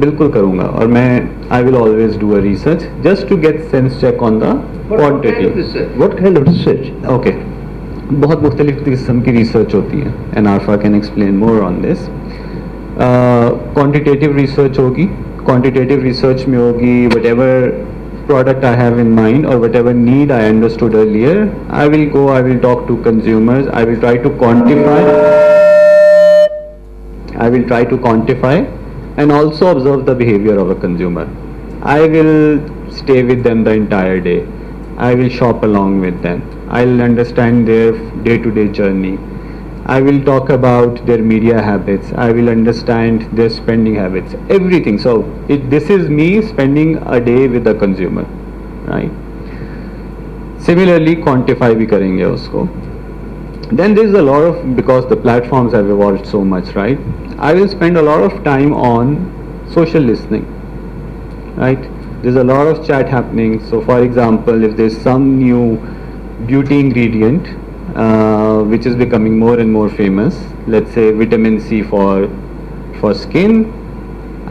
Speaker 4: बिल्कुल करूँगा, और मैं I will always do a research just to get sense check on the quantity.
Speaker 1: What kind of research?
Speaker 4: Okay, बहुत मुख्तलिफ किस्म की रिसर्च होती है, and Arfa can explain more on this. Quantitative research होगी. क्वांटिटेटिव रिसर्च में होगी whatever product I have in mind or whatever need I understood earlier, I will talk to consumers, I will try to quantify and also observe the behavior of a consumer. I will stay with them the entire day, I will shop along with them, I'll understand their day-to-day journey, I will talk about their media habits, I will understand their spending habits, everything. So this is me spending a day with the consumer, right? Similarly quantify भी करेंगे उसको. Then there is a lot of, because the platforms have evolved so much, right? I will spend a lot of time on social listening, right? There's a lot of chat happening. So for example, if there's some new beauty ingredient which is becoming more and more famous, let's say vitamin C for skin,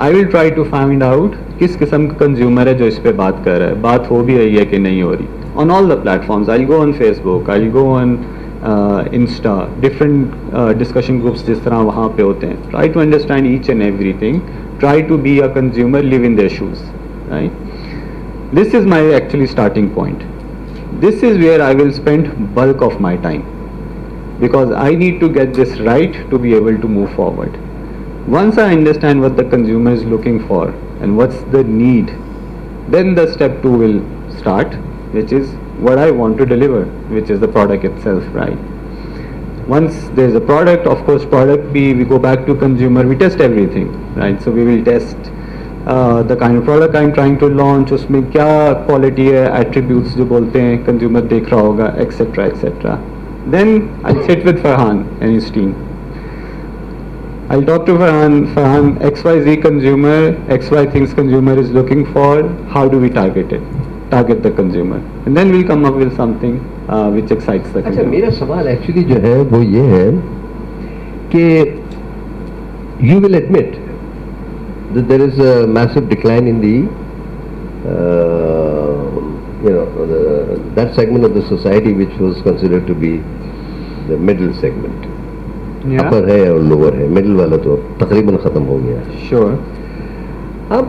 Speaker 4: I will try to find out किस किस्म का consumer है जो इस पे बात कर रहा है, बात हो भी रही है कि नहीं हो रही. On all the platforms, I go on Facebook, I go on Insta, different discussion groups जिस तरह वहाँ पे होते हैं. Try to understand each and everything, try to be a consumer, live in their shoes, right. This is my actually starting point. This is where I will spend bulk of my time, because I need to get this right to be able to move forward. Once I understand what the consumer is looking for and what's the need, then the step 2 will start, which is what I want to deliver, which is the product itself, right? Once there's a product, of course, product B, we go back to consumer, we test everything, right? So we will test the kind of product I'm trying to launch, उसमें क्या quality है, attributes जो बोलते हैं consumer देख रहा होगा, etc. etc. Then I'll sit with Farhan and his team. I'll talk to Farhan, XYZ consumer, XY things consumer is looking for, how do we target it? Target the consumer. And then we'll come up with something which excites the
Speaker 1: अच्छा,
Speaker 4: consumer.
Speaker 1: मेरा सवाल actually जो है वो ये है कि you will admit that there is a massive decline in the that segment of the society which was considered to be the middle segment.
Speaker 4: Yeah,
Speaker 1: Upper है और lower है, middle वाला तो तकरीबन खत्म हो गया है.
Speaker 4: sure.
Speaker 1: अब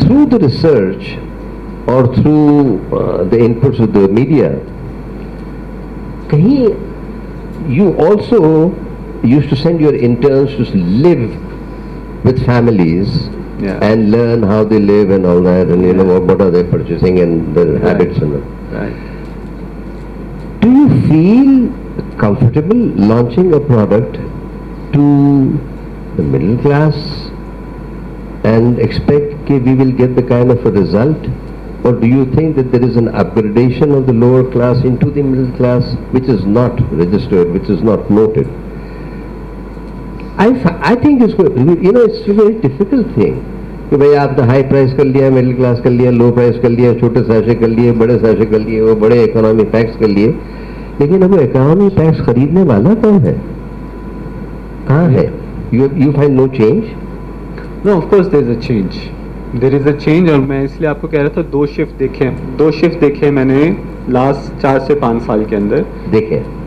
Speaker 1: through the research or through the inputs of the media, कहीं you also used to send your interns to live with families
Speaker 4: Yeah.
Speaker 1: and learn how they live and all that, and you know what are they purchasing and their habits and all.
Speaker 4: Right.
Speaker 1: Do you feel comfortable launching a product to the middle class and expect that we will get the kind of a result? Or do you think that there is an upgradation of the lower class into the middle class which is not registered, which is not noted? I think it's good. You know, it's a very difficult thing. कि भाई आपने high price कर लिया, middle class कर लिया, लो price कर लिया, छोटे सैशे कर लिए, बड़े सैशे कर लिए, वो बड़े इकोनॉमी पैक्स कर लिए, लेकिन अब वो इकोनॉमी पैक्स खरीदने वाला कौन है, कहाँ है? You find no change?
Speaker 4: No, of course there is a change. There is a change, और मैं इसलिए आपको कह रहा था दो शिफ्ट देखे मैंने लास्ट 4 से 5 साल के अंदर.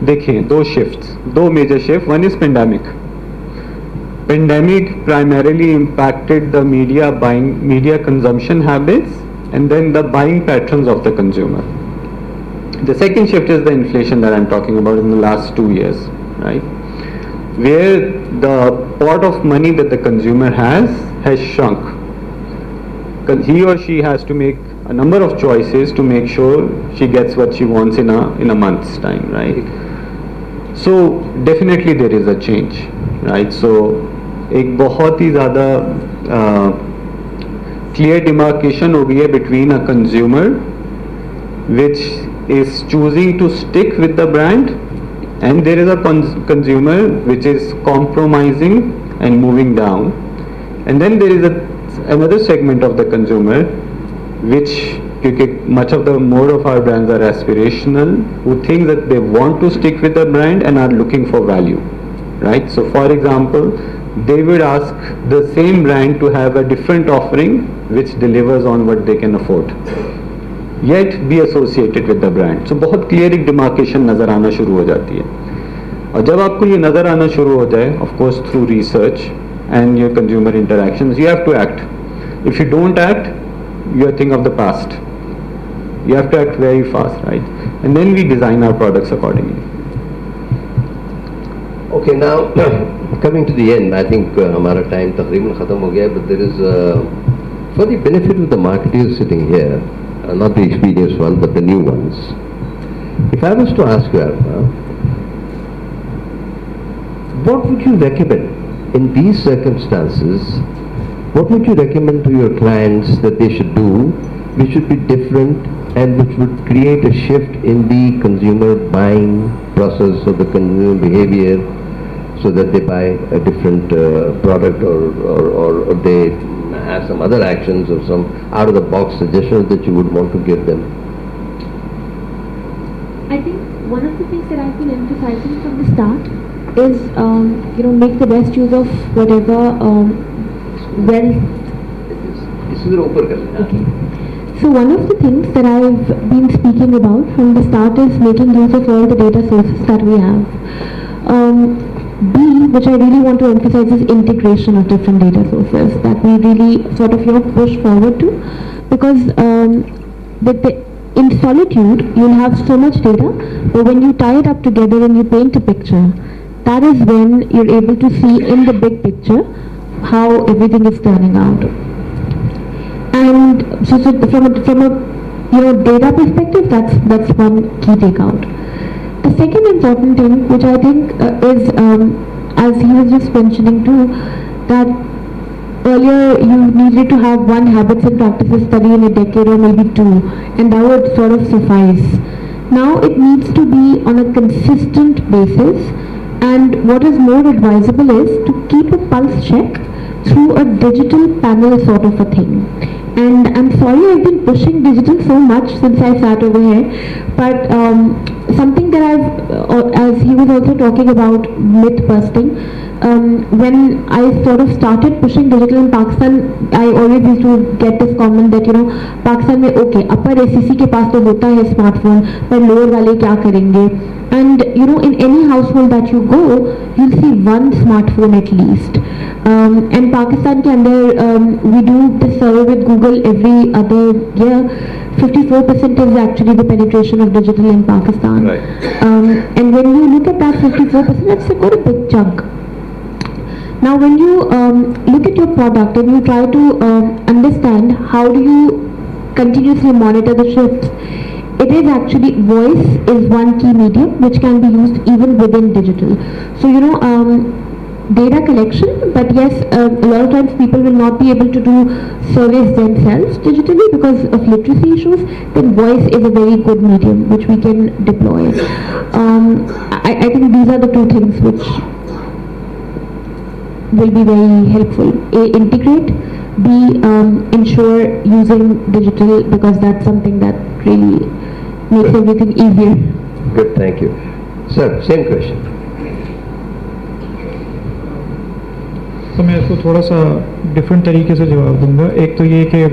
Speaker 4: देखे 2 shifts, 2 major shift. One is pandemic. Pandemic primarily impacted the media consumption habits and then the buying patterns of the consumer. The second shift is the inflation that I'm talking about in the last 2 years, right? Where the pot of money that the consumer has shrunk. He or she has to make a number of choices to make sure she gets what she wants in a month's time, right? So definitely there is a change, right? So एक बहुत ही ज़्यादा clear demarcation हो गई है between a consumer which is choosing to stick with the brand and there is a consumer which is compromising and moving down, and then there is another segment of the consumer which, because much of the more of our brands are aspirational, who think that they want to stick with the brand and are looking for value, right? So for example, they would ask the same brand to have a different offering which delivers on what they can afford, yet be associated with the brand. So बहुत clear एक demarcation नज़र आना शुरू हो जाती है, और जब आपको ये नज़र आना शुरू हो जाए, of course through research and your consumer interactions, you have to act. If you don't act, you are a thing of the past. You have to act very fast, right? And then we design our products accordingly.
Speaker 1: Okay, now coming to the end, I think हमारा time तकरीबन ख़त्म हो गया, but there is for the benefit of the marketers sitting here, not the experienced ones but the new ones. If I was to ask you, Arfa, what would you recommend in these circumstances? What would you recommend to your clients that they should do, which should be different and which would create a shift in the consumer buying process or the consumer behavior, so that they buy a different product or they have some other actions or some out of the box suggestions that you would want to give them?
Speaker 2: I think one of the things that I've been emphasizing from the start is, make the best use of whatever wealth. Okay. So one of the things that I've been speaking about from the start is making use of all the data sources that we have. B, which I really want to emphasize, is integration of different data sources that we really sort of push forward to, because in solitude you'll have so much data, but when you tie it up together and you paint a picture, that is when you're able to see in the big picture how everything is turning out. And so from a data perspective, that's one key takeout. The second important thing, which I think is, as he was just mentioning too, that earlier you needed to have one habits and practices study in a decade or maybe two, and that would sort of suffice. Now it needs to be on a consistent basis, and what is more advisable is to keep a pulse check through a digital panel sort of a thing. And I'm sorry I've been pushing digital so much since I sat over here, but something that as he was also talking about myth busting, when I sort of started pushing digital in Pakistan, I always used to get this comment that Pakistan में okay, upper ACC के पास तो होता है smartphone, पर lower वाले क्या करेंगे? And in any household that you go, you'll see one smartphone at least. And Pakistan ke andar, we do this survey with Google every other year. 54% is actually the penetration of digital in Pakistan.
Speaker 1: Right.
Speaker 2: And when you look at that 54%, that's quite a big chunk. Now when you look at your product and you try to understand how do you continuously monitor the shifts, it is actually voice is one key medium which can be used even within digital. So data collection, but yes, a lot of times people will not be able to do surveys themselves digitally because of literacy issues. Then voice is a very good medium which we can deploy. I think these are the two things which will be very helpful. A, integrate. B, ensure using digital, because that's something that really makes everything easier.
Speaker 1: Good, thank you. Sir, same question.
Speaker 5: तो मैं इसको थोड़ा सा different तरीके से जवाब दूंगा. एक तो ये कि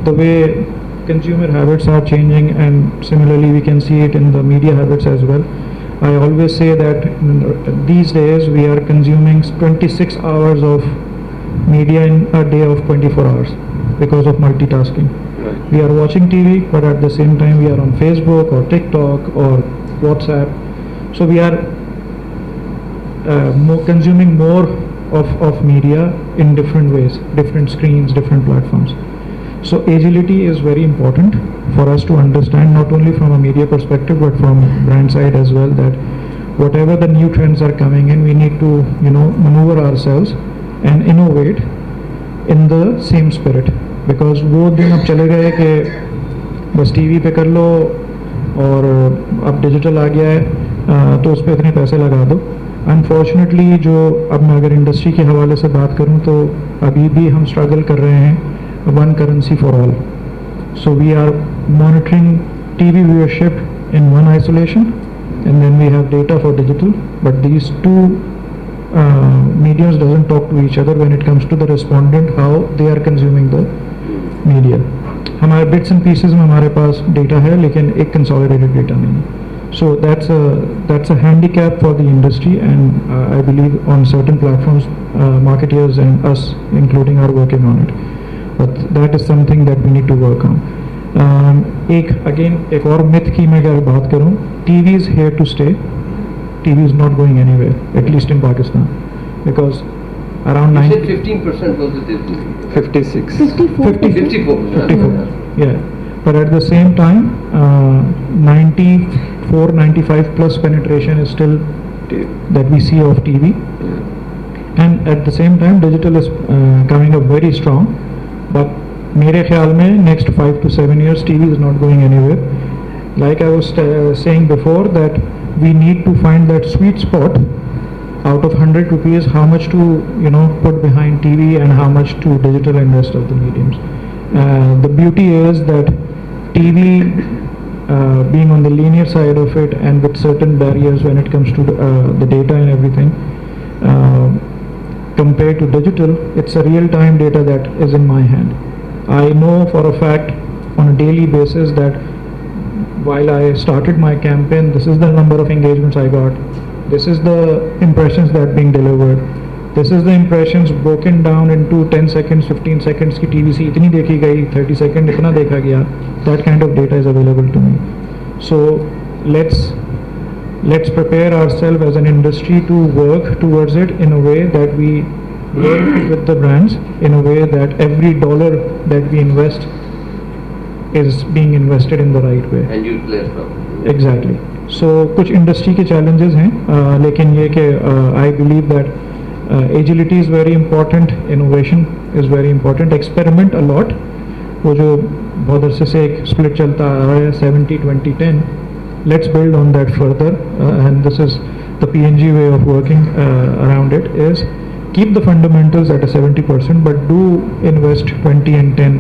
Speaker 5: the way consumer habits are changing, and similarly we can see it in the media habits as well. I always say that these days we are consuming 26 hours of media in a day of 24 hours because of multitasking. Right. We are watching TV, but at the same time we are on Facebook or TikTok or WhatsApp. So we are consuming more of media in different ways, different screens, different platforms. So agility is very important for us to understand, not only from a media perspective but from brand side as well, that whatever the new trends are coming in, we need to maneuver ourselves and innovate in the same spirit. Because वो दिन अब चले गए कि बस TV पे कर लो और अब डिजिटल आ गया है तो उस पर इतने पैसे लगा दो. अनफॉर्चुनेटली जो अब मैं अगर इंडस्ट्री के हवाले से बात करूं तो अभी भी हम स्ट्रगल कर रहे हैं one currency for all. So we are monitoring TV viewership in one isolation and then we have data for digital, but these two mediums doesn't talk to each other when it comes to the respondent, how they are consuming the media. हमारे bits and pieces में हमारे पास data है लेकिन एक consolidated data नहीं है. So that's a handicap for the industry, and I believe on certain platforms marketers and us including are working on it, but that is something that we need to work on. एक और myth की मैं अगर बात करूं, TV is here to stay. TV is not going anywhere, at least in Pakistan, because around
Speaker 1: 15% was the
Speaker 4: 56.
Speaker 1: 54%.
Speaker 5: Yeah, but at the same time 94-95 plus penetration is still that we see of TV, and at the same time digital is coming up very strong. But मेरे ख्याल में next 5 to 7 years TV is not going anywhere. Like I was saying before, that we need to find that sweet spot out of 100 rupees, how much to put behind TV and how much to digital and rest of the mediums. The beauty is that TV being on the linear side of it and with certain barriers when it comes to the data and everything. Compared to digital, it's a real-time data that is in my hand. I know for a fact on a daily basis that while I started my campaign, this is the number of engagements I got, this is the impressions that are being delivered, this is the impressions broken down into 10 seconds, 15 seconds की TV से इतनी देखी गई, 30 seconds इतना देखा गया. That kind of data is available to me. So let's prepare ourselves as an industry to work towards it in a way that we work with the brands in a way that every dollar that we invest is being invested in the right way.
Speaker 1: And use less properly.
Speaker 5: Exactly. So कुछ industry के challenges हैं, लेकिन ये कि I believe that agility is very important, innovation is very important, experiment a lot. वो जो बहुत अरसे से एक split चलता आ रहा है 70-20-10, let's build on that further, and this is the PNG way of working around it, is keep the fundamentals at a 70%, but do invest 20 and 10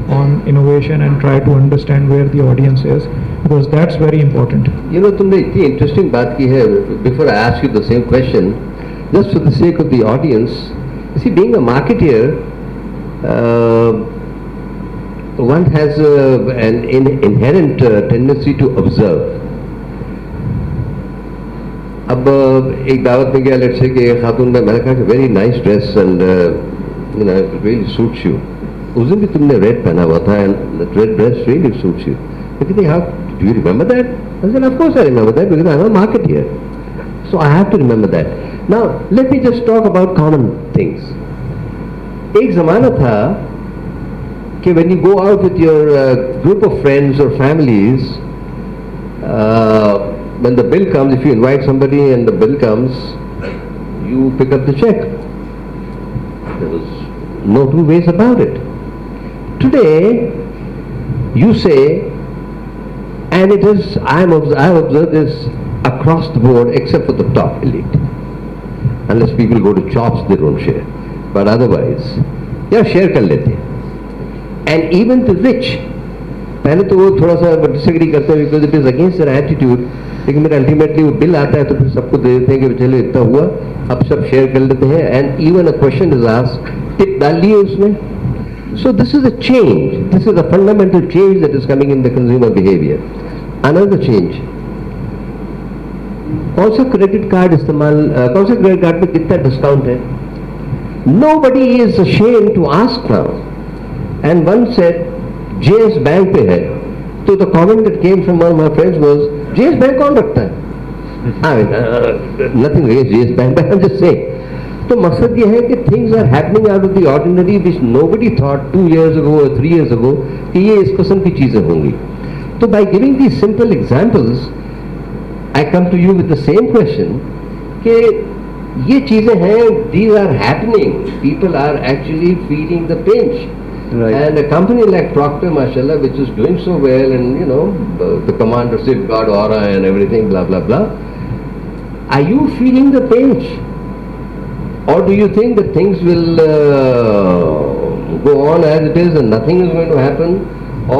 Speaker 5: on innovation and try to understand where the audience is, because that's very important.
Speaker 1: You know, तुमने इतनी interesting बात की है. Before I ask you the same question, just for the sake of the audience, you see, being a marketeer, one has an inherent tendency to observe. अब एक दावत में गया, लेट्स से कि एक खातून ने, मैंने कहा कि very nice dress and you know it really suits you. उस दिन भी तुमने रेड पहना हुआ था and that red dress really suits you. लेकिन how do you remember that? I said of course I remember that because I am a marketeer. So I have to remember that. Now let me just talk about common things. एक ज़माना था कि when you go out with your group of friends or families, when the bill comes, if you invite somebody and the bill comes, you pick up the check. There was no two ways about it. Today, you say, and it is, I have observed this across the board except for the top elite. Unless people go to chops, they don't share. But otherwise, yeah, share kar lete hain. And even the rich, पहले तो वो थोड़ा सा disagree करते हैं because it is against their attitude, लेकिन मेरा ultimately वो बिल आता है तो फिर सबको दे देते हैं कि चलो इतना हुआ, अब सब शेयर कर लेते हैं. And even a question is asked, tip डाल लिए उसमें. So this is a change, this is a fundamental change that is coming in the consumer behaviour. Another change, कौन सा क्रेडिट कार्ड इस्तेमाल, कौन से क्रेडिट कार्ड पे कितना डिस्काउंट है? Nobody is ashamed to ask now. And one said, JS Bank पे है. So the comment that came from one of my friends was, JS Bank कौन रखता है? I mean, nothing against JS Bank, but I'm just saying. तो मकसद ये है कि things are happening out of the ordinary which nobody thought 2 years ago or 3 years ago कि ये इस किस्म की चीज़ें होंगी. तो by giving these simple examples, I come to you with the same question कि ये चीज़ें हैं, these are happening. People are actually feeling the pinch. Right. And a company like Procter, mashallah, which is doing so well, and you know, the commander safeguard aura and everything, blah blah blah. Are you feeling the pinch, or do you think that things will go on as it is and nothing is going to happen,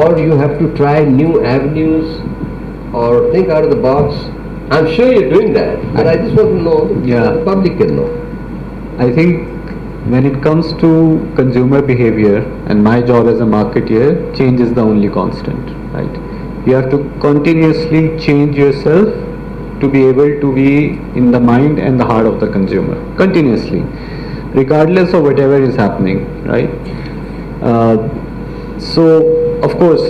Speaker 1: or you have to try new avenues or think out of the box? I'm sure you're doing that, but I just want to know, so the public can know.
Speaker 4: I think when it comes to consumer behavior, and my job as a marketeer, change is the only constant, right? You have to continuously change yourself to be able to be in the mind and the heart of the consumer, continuously, regardless of whatever is happening, right? So, of course,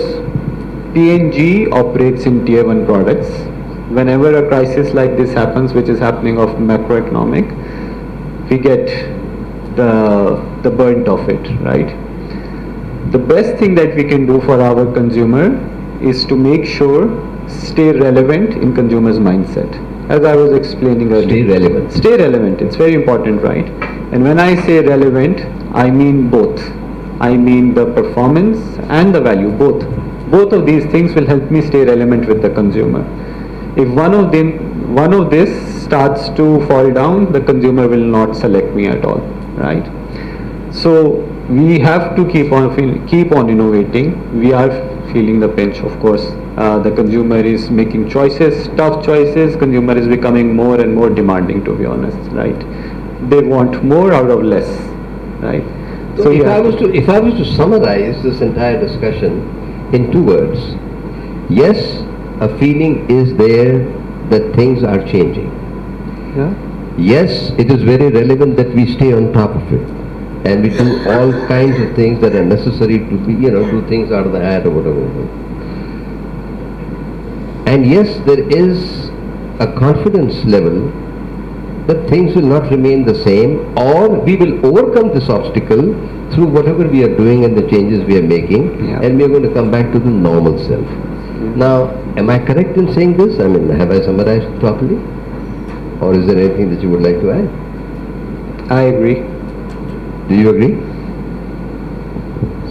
Speaker 4: P&G operates in tier 1 products. Whenever a crisis like this happens, which is happening of macroeconomic, we get the burnt of it, right? The best thing that we can do for our consumer is to make sure stay relevant in consumer's mindset. As I was explaining earlier.
Speaker 1: Stay relevant.
Speaker 4: Stay relevant. It's very important, right? And when I say relevant, I mean both. I mean the performance and the value, both. Both of these things will help me stay relevant with the consumer. If one of this starts to fall down, the consumer will not select me at all, right? So we have to keep on innovating. We are feeling the pinch, of course. The consumer is making choices, tough choices. Consumer is becoming more and more demanding, to be honest, right? They want more out of less, right?
Speaker 1: So if I was to summarize this entire discussion in 2 words, yes, a feeling is there that things are changing.
Speaker 4: Yeah.
Speaker 1: Yes, it is very relevant that we stay on top of it and we do all kinds of things that are necessary to be, do things out of the hat or whatever. And yes, there is a confidence level that things will not remain the same, or we will overcome this obstacle through whatever we are doing and the changes we are making,
Speaker 4: Yeah.
Speaker 1: and we are going to come back to the normal self. Now, am I correct in saying this? I mean, have I summarized it properly? Or is there anything that you would like to add?
Speaker 4: I agree.
Speaker 1: Do you agree?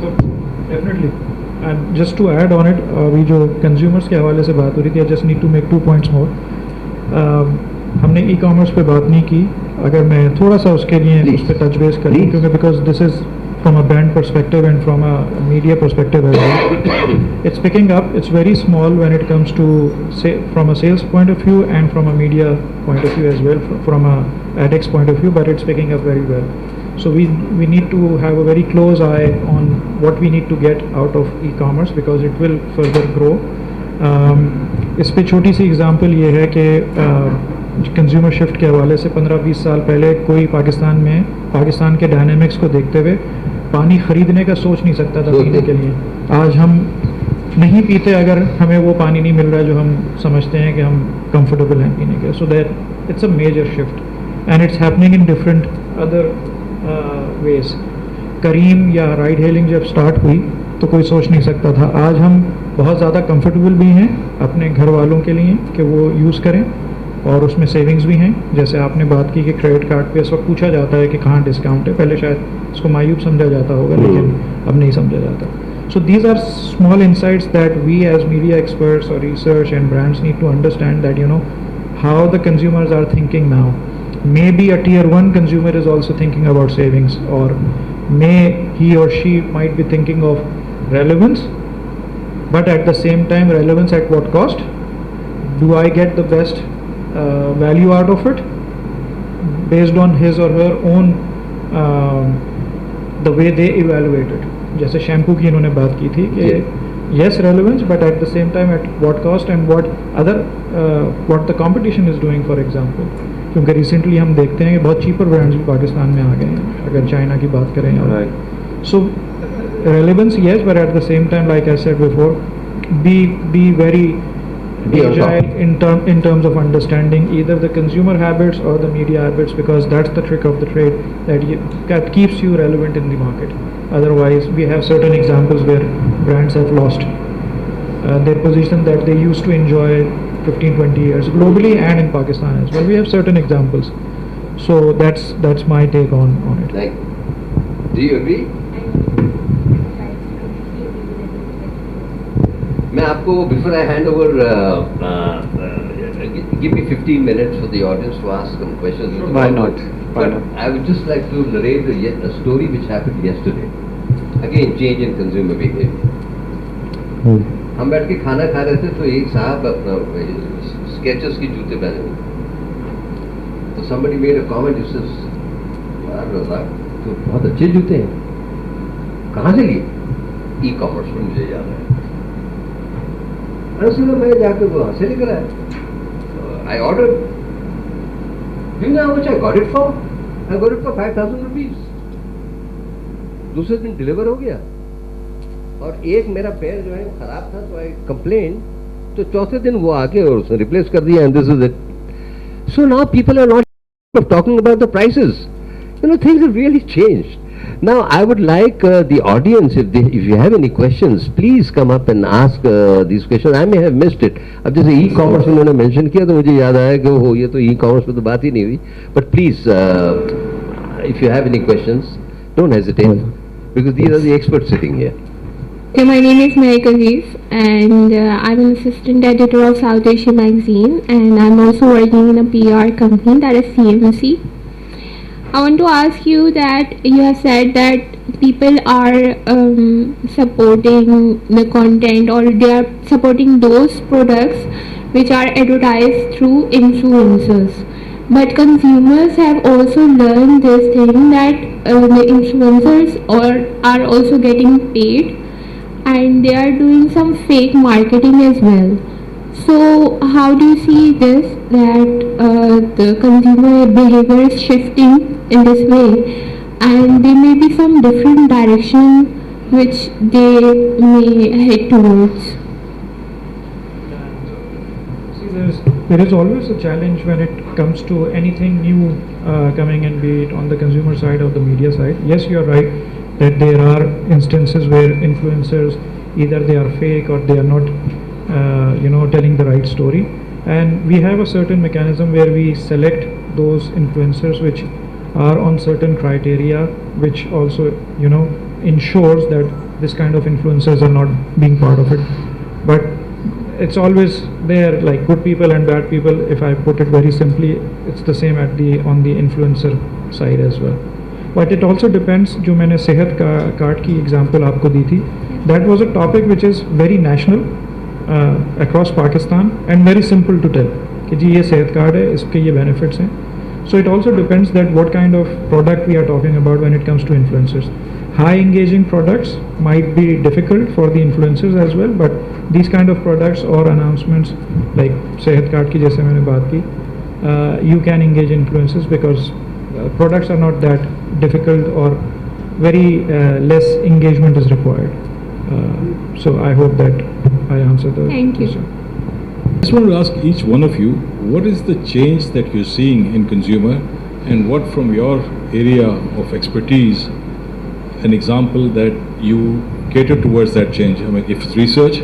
Speaker 5: So definitely. And just to add on it, अभी जो consumers के हवाले से बात हो रही थी, I just need to make 2 points more. हमने e-commerce पे बात नहीं की. अगर मैं थोड़ा सा उसके लिए
Speaker 1: Please.
Speaker 5: उस पे touch base करूँ,
Speaker 1: Please.
Speaker 5: क्योंकि because this is from a brand perspective and from a media perspective as well. It's picking up. It's very small when it comes to say from a sales point of view and from a media point of view as well, from a AdX point of view, but it's picking up very well. So we need to have a very close eye on what we need to get out of e-commerce because it will further grow. इस पे छोटी सी example ये है कि consumer shift के हवाले से 15-20 साल पहले कोई पाकिस्तान के डायनेमिक्स को देखते हुए पानी ख़रीदने का सोच नहीं सकता था पीने के लिए. आज हम नहीं पीते अगर हमें वो पानी नहीं मिल रहा है जो हम समझते हैं कि हम कंफर्टेबल हैं पीने के. So that it's a major shift and it's happening in different other ways. Careem या राइड हेलिंग जब स्टार्ट हुई तो कोई सोच नहीं सकता था. आज हम बहुत ज़्यादा कंफर्टेबल भी हैं अपने घर वालों के लिए कि वो यूज़ करें और उसमें सेविंग्स भी हैं. जैसे आपने बात की कि क्रेडिट कार्ड पे इस वक्त पूछा जाता है कि कहाँ डिस्काउंट है. पहले शायद इसको मायूब समझा जाता होगा लेकिन अब नहीं समझा जाता. So these are small insights that we as media experts or research and brands need to understand that how the consumers are thinking now. Maybe a tier 1 consumer is also thinking about savings, or he or she might be thinking of relevance, but at the same time relevance at what cost? Do I get the best value out of it based on his or her own the way they evaluate it. जैसे shampoo की इन्होंने बात की थी कि yes relevance but at the same time at what cost and what the competition is doing for example. क्योंकि recently हम देखते हैं कि बहुत cheaper brands भी पाकिस्तान में आ गए हैं अगर चाइना की बात करें. So relevance yes, but at the same time like I said before, be very agile in terms of understanding either the consumer habits or the media habits, because that's the trick of the trade that keeps you relevant in the market. Otherwise we have certain examples where brands have lost their position that they used to enjoy 15-20 years globally and in Pakistan as well. We have certain examples. So that's my take on it.
Speaker 1: Do you agree? मैं आपको before I hand over give me 15 minutes for the audience to ask some questions.
Speaker 4: Why not?
Speaker 1: But I would just like to narrate a story which happened yesterday. Again, change in consumer behavior. हम बैठ के खाना खा रहे थे तो एक साहब अपना स्केचेस के जूते पहने हुए. तो somebody made a comment. He says, यार रज़ाक तो बहुत अच्छे जूते हैं, कहाँ से लिए? E-commerce में मुझे याद है. अरे मैं जाके वहाँ से लेकर आया. I ordered. Do you know how much I got it for? I got it for 5,000 rupees. दूसरे दिन डिलीवर हो गया और एक मेरा पैर जो है वो खराब था तो आई कंप्लेन. तो चौथे दिन वो आके और उसने रिप्लेस कर दिया. And this is it. So now people are not talking about the prices. Things have really changed. Now I would like the audience, if you have any questions, please come up and ask these questions. I may have missed it. अब जैसे e-commerce उन्होंने mention किया तो मुझे याद आया कि ये तो e-commerce पे तो बात ही नहीं हुई. But please, if you have any questions, don't hesitate, because these are the experts sitting here.
Speaker 6: Okay, my name is Mahika Aziz and I'm an assistant editor of South Asia magazine, and I'm also working in a PR company that is CMC. I want to ask you that you have said that people are supporting the content, or they are supporting those products which are advertised through influencers. But consumers have also learned this thing that the influencers are also getting paid, and they are doing some fake marketing as well. So, how do you see this, that the consumer behavior is shifting in this way, and there may be some different direction which they may head towards?
Speaker 5: See, there is always a challenge when it comes to anything new coming in, be it on the consumer side or the media side. Yes, you are right that there are instances where influencers, either they are fake or they are not telling the right story, and we have a certain mechanism where we select those influencers which are on certain criteria, which also ensures that this kind of influencers are not being part of it. But it's always there, like good people and bad people. If I put it very simply, it's the same on the influencer side as well. But it also depends. जो मैंने सेहत card की example आपको दी थी, that was a topic which is very national across Pakistan and very simple to tell कि जी ये सेहत card है, इसके ये benefits हैं. So it also depends that what kind of product we are talking about when it comes to influencers. High engaging products might be difficult for the influencers as well, but these kind of products or announcements like सेहत card की जैसे मैंने बात की, you can engage influencers because products are not that difficult, or very less engagement is required. So I hope that I answered the
Speaker 6: Thank you.
Speaker 5: question.
Speaker 7: I just want to ask each one of you, what is the change that you're seeing in consumer, and what from your area of expertise, an example that you cater towards that change? I mean, if it's research,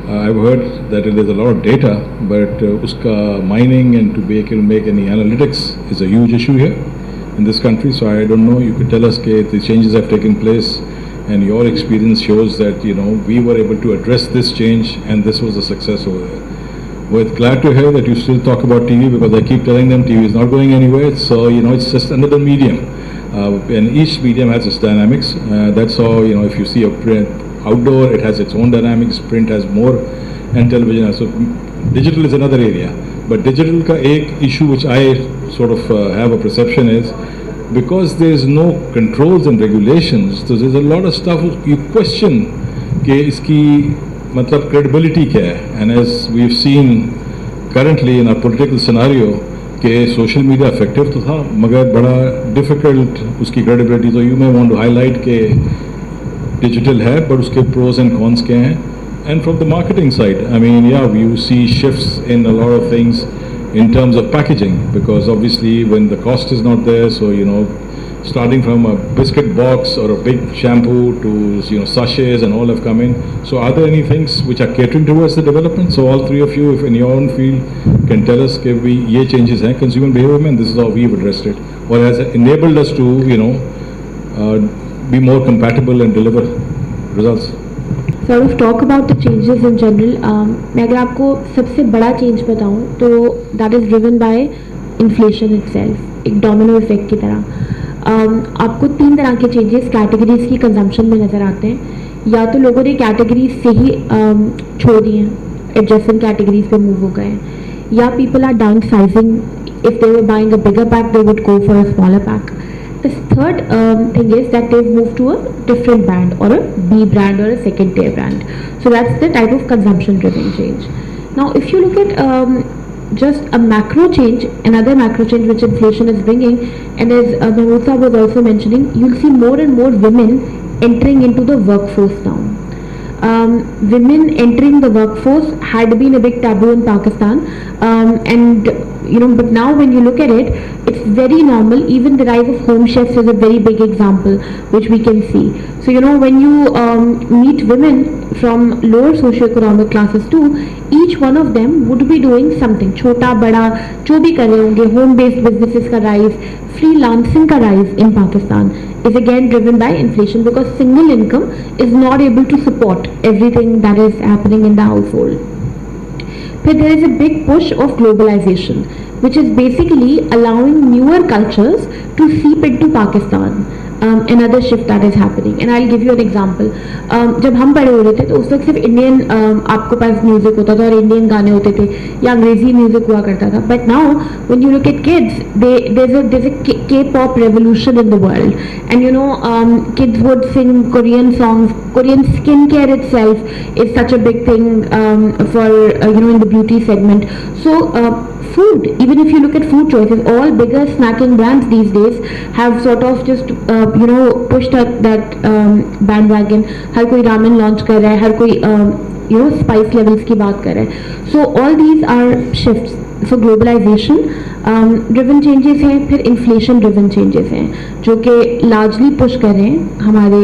Speaker 7: I've heard that there's a lot of data, but uska mining and to be able to make any analytics is a huge issue here in this country. So I don't know, you could tell us that the changes have taken place, and your experience shows that we were able to address this change and this was a success over there. We're glad to hear that you still talk about TV, because I keep telling them TV is not going anywhere. So it's just another medium, and each medium has its dynamics. That's how if you see a print outdoor, it has its own dynamics. Print has more, and television has. So digital is another area. But digital ka ek issue which I sort of have a perception is, because there is no controls and regulations, so there's a lot of stuff you question कि इसकी मतलब credibility क्या है. And as we've seen currently in our political scenario कि social media effective तो था, मगर बड़ा difficult उसकी credibility. So you may want to highlight कि digital है, but उसके pros and cons क्या हैं. And from the marketing side, I mean, yeah, you see shifts in a lot of things in terms of packaging, because obviously when the cost is not there, so starting from a biscuit box or a big shampoo to sachets and all have come in. So are there any things which are catering towards the development? So all three of you, if in your own field, can tell us कि भी ये changes हैं consumer behavior में, and this is how we've addressed it, or has enabled us to be more compatible and deliver results.
Speaker 2: sort of talk about the changes in general. मैं अगर आपको सबसे बड़ा change बताऊँ तो that is driven by inflation itself, एक domino effect की तरह. आपको 3 तरह के changes categories की consumption में नज़र आते हैं. या तो लोगों ने categories से ही छोड़ दिए हैं, adjacent categories पे move हो गए हैं, या people are downsizing. If they were buying a bigger pack, they would go for a smaller pack. The third thing is that they've moved to a different brand, or a B brand, or a second tier brand. So that's the type of consumption driven change. Now if you look at just a macro change, another macro change which inflation is bringing, and as Mahmood Saab was also mentioning, you'll see more and more women entering into the workforce now. Women entering the workforce had been a big taboo in Pakistan, and but now when you look at it, it's very normal. Even the rise of home chefs is a very big example which we can see. So when you meet women from lower socio-economic classes too, each one of them would be doing something, छोटा बड़ा जो भी कर रहे होंगे. Home based businesses का rise, freelancing का rise in Pakistan is again driven by inflation, because single income is not able to support everything that is happening in the household. But there is a big push of globalization. which is basically allowing newer cultures to seep into Pakistan. Another shift that is happening, and I'll give you an example. जब हम बड़े हो रहे थे तो उस वक्त सिर्फ इंडियन आपके पास म्यूजिक होता था और इंडियन गाने होते थे या अंग्रेजी म्यूजिक हुआ करता था. But now when you look at kids, there's a K-pop revolution in the world, and you know, kids would sing Korean songs. Korean skincare itself is such a big thing for you know, in the beauty segment. So food, even if you look at food choices, all bigger snacking brands these days have sort of just you know, pushed that bandwagon. हर कोई ramen launch कर रहा है, हर कोई you know, spice levels की बात कर रहा है. So all these are shifts. So globalization driven changes हैं, फिर inflation driven changes हैं, जो कि largely push कर रहे हैं हमारे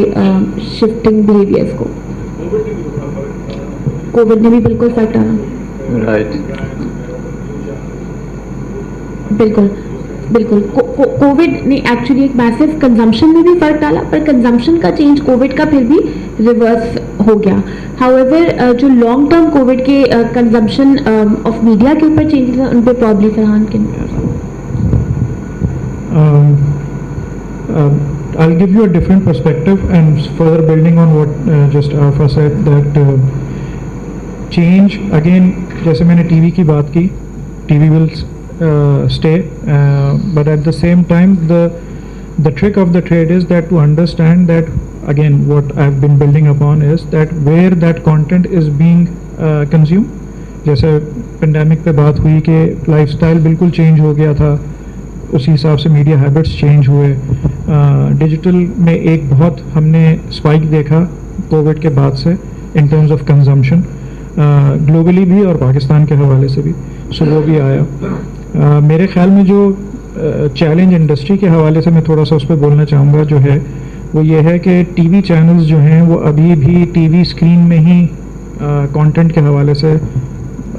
Speaker 2: shifting behaviors को. कोविड ने भी बिल्कुल फर्क डाला.
Speaker 4: Right.
Speaker 2: बिल्कुल बिल्कुल. कोविड ने एक्चुअली एक मैसिव कंजम्पशन में भी फर्क डाला, पर कंजम्पशन का चेंज कोविड का फिर भी रिवर्स हो गया. हाउएवर जो लॉन्ग टर्म कोविड के कंजम्पशन ऑफ मीडिया के ऊपर चेंजेस हैं, उन पर probably Farhan can.
Speaker 5: I'll give you a different perspective and further building on what just Arfa said, that change again, जैसे मैंने टीवी की बात की, TV will stay, but at the same time the trick of the trade is that to understand that, again, what I've been building upon is that where that content is being consumed. जैसे pandemic पे बात हुई कि lifestyle बिल्कुल change हो गया था, उसी हिसाब से मीडिया हैबिट्स चेंज हुए. डिजिटल में एक बहुत हमने स्पाइक देखा कोविड के बाद से in terms of consumption, globally भी और पाकिस्तान के हवाले से भी. सो वो भी आया. मेरे ख्याल में जो चैलेंज इंडस्ट्री के हवाले से मैं थोड़ा सा उस पर बोलना चाहूँगा जो है वो ये है कि टीवी चैनल्स जो हैं वो अभी भी टीवी स्क्रीन में ही कंटेंट के हवाले से,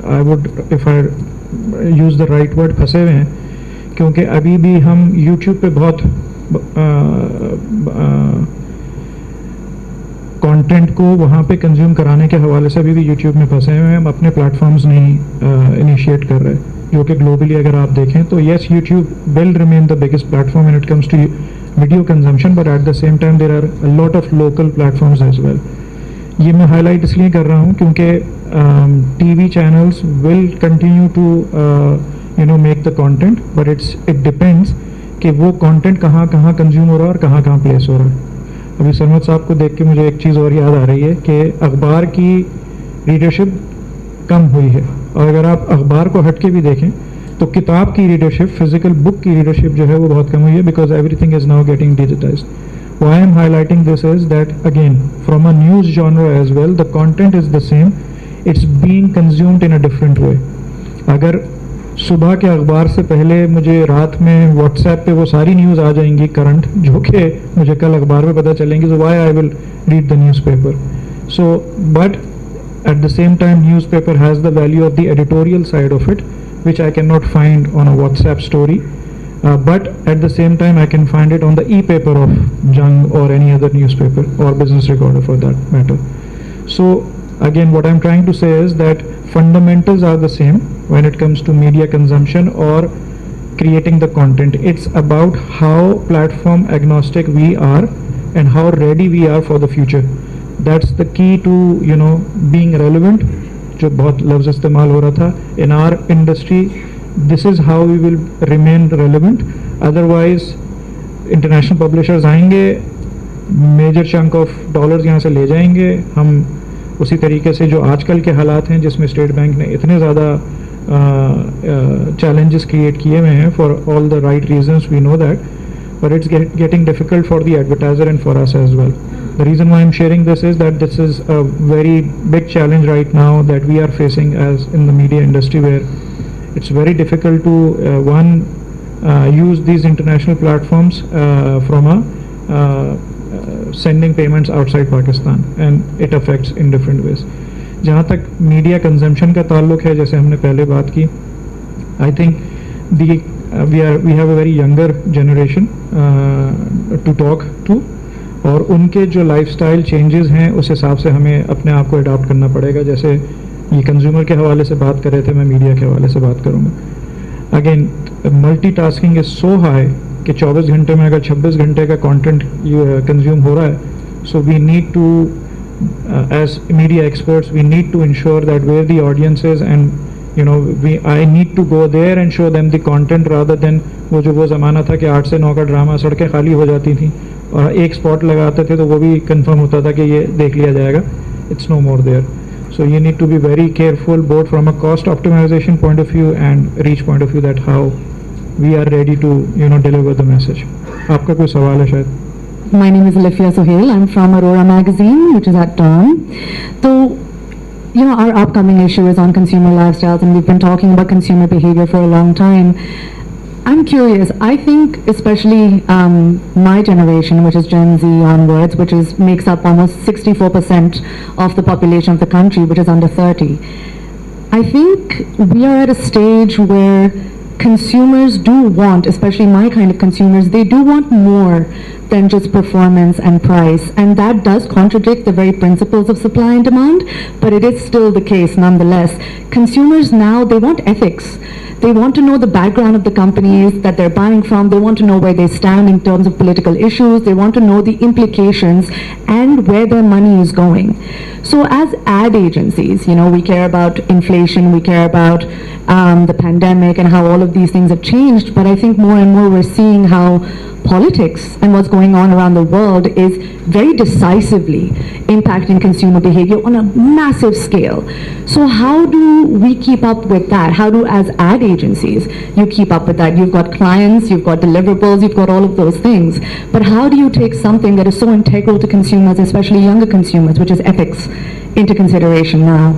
Speaker 5: I would if I use the right word, फंसे हुए हैं. क्योंकि अभी भी हम यूट्यूब पे बहुत कंटेंट को वहाँ पे कंज्यूम कराने के हवाले से अभी भी यूट्यूब में फंसे हुए हैं. हम अपने प्लेटफॉर्म्स नहीं इनिशिएट कर रहे, जो कि ग्लोबली अगर आप देखें तो yes, YouTube will remain the biggest platform when it comes to video consumption, but at the same time there are a lot of local platforms as well. ये मैं हाईलाइट इसलिए कर रहा हूँ क्योंकि TV channels will continue to you know make the content, but it depends कि वो content कहाँ कहाँ कंज्यूम हो रहा है और कहाँ कहाँ प्लेस हो रहा है. अभी सरमद साहब को देख के मुझे एक चीज़ और याद आ रही है कि अखबार की रीडरशिप कम हुई है, और अगर आप अखबार को हट के भी देखें तो किताब की रीडरशिप, फिजिकल बुक की रीडरशिप जो है वो बहुत कम हुई है, because everything is now getting digitised. Why I am highlighting this is that, again, from a news genre as well, the content is the same, it's being consumed in a different way. अगर सुबह के अखबार से पहले मुझे रात में WhatsApp पे वो सारी न्यूज़ आ जाएंगी करंट, जो कि मुझे कल अखबार में पता चलेंगी, so why I will read the newspaper. So, but at the same time, newspaper has the value of the editorial side of it, which I cannot find on a WhatsApp story. But at the same time, I can find it on the e-paper of Jung or any other newspaper or Business Recorder for that matter. So again, what I'm trying to say is that fundamentals are the same when it comes to media consumption or creating the content. It's about how platform agnostic we are and how ready we are for the future. That's the key to, you know, being relevant. जो बहुत लफ्ज़ इस्तेमाल हो रहा था in our industry. This is how we will remain relevant. Otherwise, international publishers आएंगे, major chunk of dollars यहाँ से ले जाएंगे. हम उसी तरीके से जो आजकल के हालात हैं जिसमें स्टेट बैंक ने इतने ज़्यादा challenges create किए हुए हैं for all the right reasons, we know that, but it's getting difficult for the advertiser and for us as well. The reason why I'm sharing this is that this is a very big challenge right now that we are facing as in the media industry, where it's very difficult to use these international platforms from sending payments outside Pakistan, and it affects in different ways. जहाँ तक media consumption का ताल्लुक है, जैसे हमने पहले बात की, I think we have a very younger generation to talk to, और उनके जो लाइफस्टाइल चेंजेस हैं उस हिसाब से हमें अपने आप को अडॉप्ट करना पड़ेगा. जैसे ये कंज्यूमर के हवाले से बात कर रहे थे, मैं मीडिया के हवाले से बात करूँगा. Again, multitasking is so high कि 24 घंटे में अगर 26 घंटे का content consume हो रहा है, so we need to, as media experts, we need to ensure that where the audience is, and I need to go there and show them the content rather than वो ज़माना था कि 8 से 9 का drama, सड़कें खाली हो जाती थी और एक स्पॉट लगाते थे तो वो भी कंफर्म होता था कि ये देख लिया जाएगा. It's no more there. So you need to be very careful both from a cost optimization point of view and reach point of view, that how we are ready to deliver the message. आपका कोई सवाल है शायद?
Speaker 8: My name is Alifia Sohail. I'm from Aurora Magazine, which is at Dawn. So, our upcoming issue is on consumer lifestyles, and we've been talking about consumer behavior for a long time. I'm curious. I think especially my generation, which is Gen Z onwards, which makes up almost 64% of the population of the country, which is under 30. I think we are at a stage where consumers do want, especially my kind of consumers, they do want more than just performance and price, and that does contradict the very principles of supply and demand, but it is still the case nonetheless. Consumers now, they want ethics. They want to know the background of the companies that they're buying from. They want to know where they stand in terms of political issues. They want to know the implications and where their money is going. So as ad agencies, we care about inflation, we care about the pandemic and how all of these things have changed, but I think more and more we're seeing how politics and what's going on around the world is very decisively impacting consumer behavior on a massive scale. So how do we keep up with that? How do, as ad agencies, you keep up with that? You've got clients, you've got deliverables, you've got all of those things. But how do you take something that is so integral to consumers, especially younger consumers, which is ethics, into consideration now?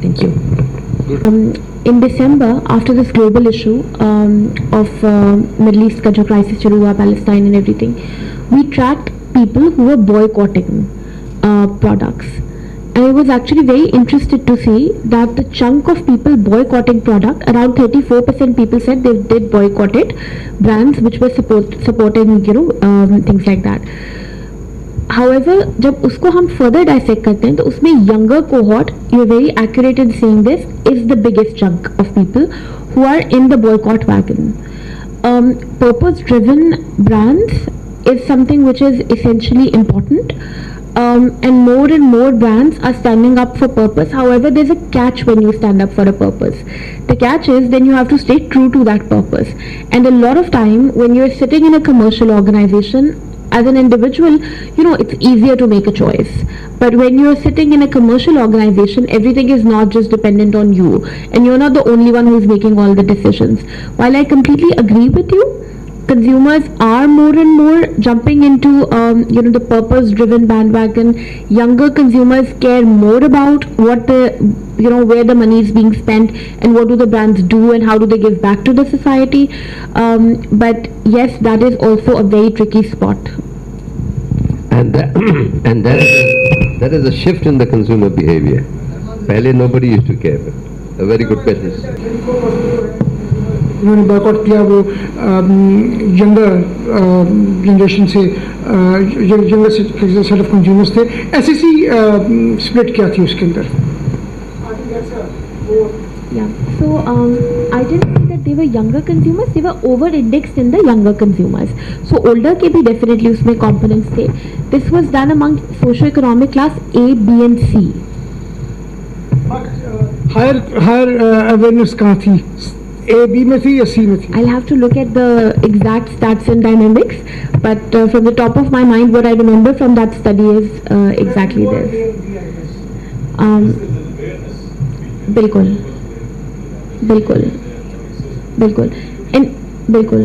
Speaker 8: Thank you.
Speaker 2: In December, after this global issue of Middle East ka jo crisis chalu hua, Palestine and everything, we tracked people who were boycotting products. And I was actually very interested to see that the chunk of people boycotting product, around 34% people said they did boycott it, brands which were supporting, things like that. However, जब उसको हम further dissect करते हैं तो उसमें younger cohort, you're very accurate in saying this, is the biggest chunk of people who are in the boycott wagon. Purpose-driven brands is something which is essentially important, and more brands are standing up for purpose. However, there's a catch when you stand up for a purpose. The catch is then you have to stay true to that purpose. And a lot of time when you're sitting in a commercial organization, as an individual, it's easier to make a choice. But when you're sitting in a commercial organization, everything is not just dependent on you. And you're not the only one who's making all the decisions. While I completely agree with you, consumers are more and more jumping into, the purpose-driven bandwagon. Younger consumers care more about what where the money is being spent and what do the brands do and how do they give back to the society. But yes, that is also a very tricky spot.
Speaker 1: And that is a shift in the consumer behavior. Pehle nobody used to care. A very good question.
Speaker 9: उन्होंने boycott किया वो younger generation से younger set of consumers थे. ऐसी सी split क्या थी उसके अंदर?
Speaker 2: Yeah, so I didn't say that they were younger consumers, they were over-indexed in the younger consumers. So older के भी definitely उसमें components थे. This was done among socio-economic class A, B and C.
Speaker 9: Higher awareness कहाँ थी? A, B में थी या C में थी?
Speaker 2: I'll have to look at the exact stats and dynamics, but from the top of my mind, what I remember from that study is exactly this. बिल्कुल, बिल्कुल, बिल्कुल, बिल्कुल.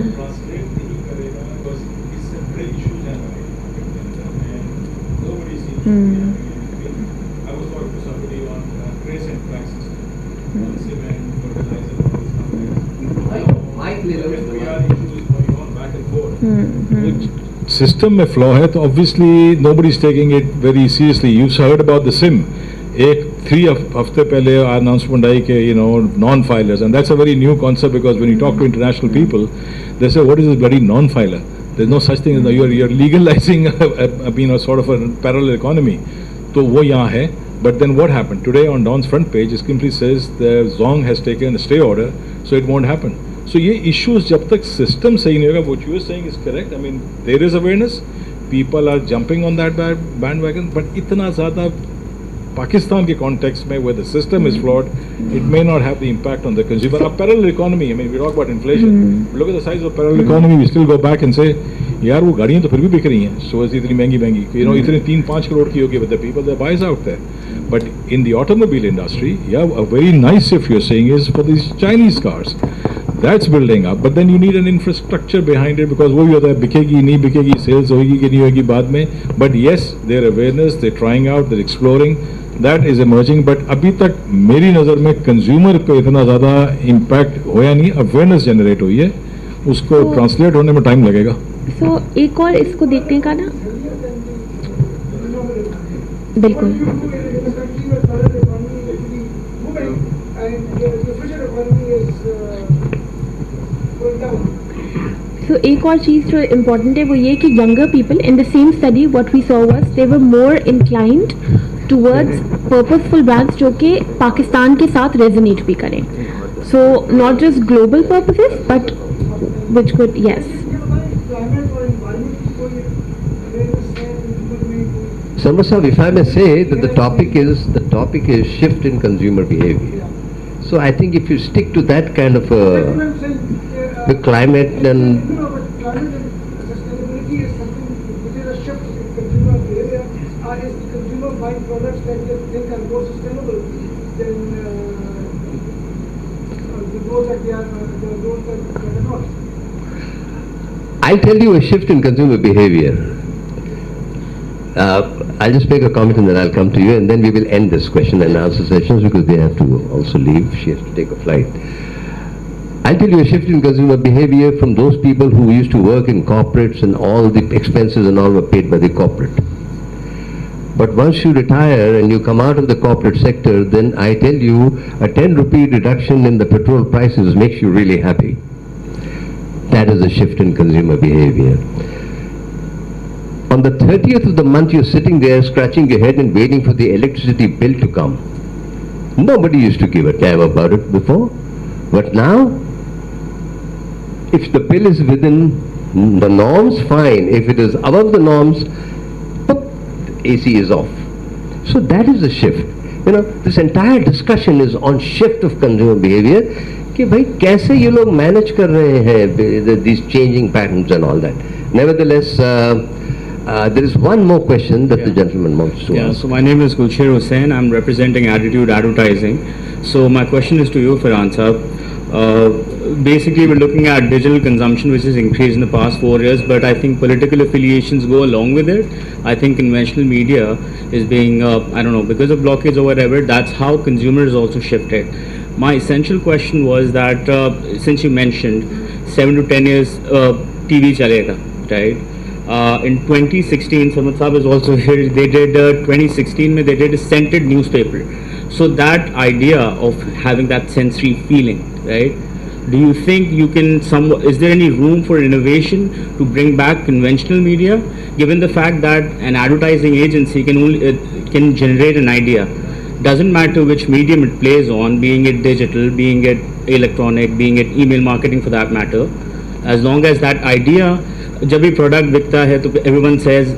Speaker 7: System में flaw है तो obviously nobody is taking it very seriously. You've heard about the SIM. 3 हफ्ते पहले announcement आई कि non-filers, and that's a very new concept because when you talk to international people, they say what is this bloody non-filer? There's no such thing as you're legalizing a sort of a parallel economy. तो वो यहाँ है. But then what happened? Today on Dawn's front page, it simply says the Zong has taken a stay order, so it won't happen. So ये issues जब तक system सही नहीं होगा, what you are saying is correct. I mean, there is awareness, people are jumping on that bandwagon, but इतना ज़्यादा Pakistan के context में where the system is flawed, it may not have the impact on the consumer. A parallel economy, I mean, we talk about inflation. Look at the size of parallel economy. We still go back and say, यार वो गाड़ियाँ तो फिर भी बिक रही हैं, so इतनी महंगी, you know, इतने 3-5 करोड़ की होगी, but the people that buys out there. But in the automobile industry, yeah, a very nice shift you're saying is for these Chinese cars. That's building up, but then you need an infrastructure behind it because वो भी होता है बिकेगी नहीं बिकेगी, sales होगी कि नहीं होगी बाद में. But yes, their awareness, they're trying out, they're exploring. That is emerging, but अभी तक मेरी नज़र में consumer पे इतना ज़्यादा impact होया नहीं, awareness generate हुई है, उसको translate होने में time लगेगा.
Speaker 2: So एक और इसको देखने का ना, बिल्कुल. So एक और चीज़ जो इम्पोर्टेंट है वो ये कि younger people in the same study what we saw was they were more inclined towards purposeful brands जो कि पाकिस्तान के साथ resonate भी करें. So not just global purposes but which could, yes.
Speaker 1: Sarma Sahib, if I may say that the topic is shift in consumer behavior. So I think if you stick to that kind of the climate, then
Speaker 9: Sustainability is something which is a shift in consumer behavior. Is the consumer buying products that they think are more sustainable than those that they are not?
Speaker 1: I'll tell you a shift in consumer behavior. I'll just make a comment and then I'll come to you and then we will end this question and answer sessions because they have to also leave. She has to take a flight. I'll tell you a shift in consumer behavior from those people who used to work in corporates and all the expenses and all were paid by the corporate. But once you retire and you come out of the corporate sector, then I tell you a 10 rupee reduction in the petrol prices makes you really happy. That is a shift in consumer behavior. On the 30th of the month, you're sitting there scratching your head and waiting for the electricity bill to come. Nobody used to give a damn about it before. But now, if the bill is within the norms, fine. If it is above the norms, AC is off. So that is the shift. You know, this entire discussion is on shift of consumer behavior. कि भाई कैसे ये लोग manage कर रहे हैं these changing patterns and all that. Nevertheless, there is one more question that the gentleman wants to ask.
Speaker 10: So my name is Gulsher Hussain. I'm representing Attitude Advertising. So my question is to you, Farhan Sahab. Basically, we're looking at digital consumption, which has increased in the past 4 years, but I think political affiliations go along with it. I think conventional media is being, I don't know, because of blockades or whatever, that's how consumers also shifted. My essential question was that, since you mentioned 7 to 10 years TV chalega, right? In 2016, Samad Saab is also here, they did, 2016, they did a scented newspaper. So that idea of having that sensory feeling, right? Do you think you can, is there any room for innovation to bring back conventional media, given the fact that an advertising agency can only, can generate an idea? Doesn't matter which medium it plays on, being it digital, being it electronic, being it email marketing for that matter, as long as that idea, जब भी product बिकता है तो everyone says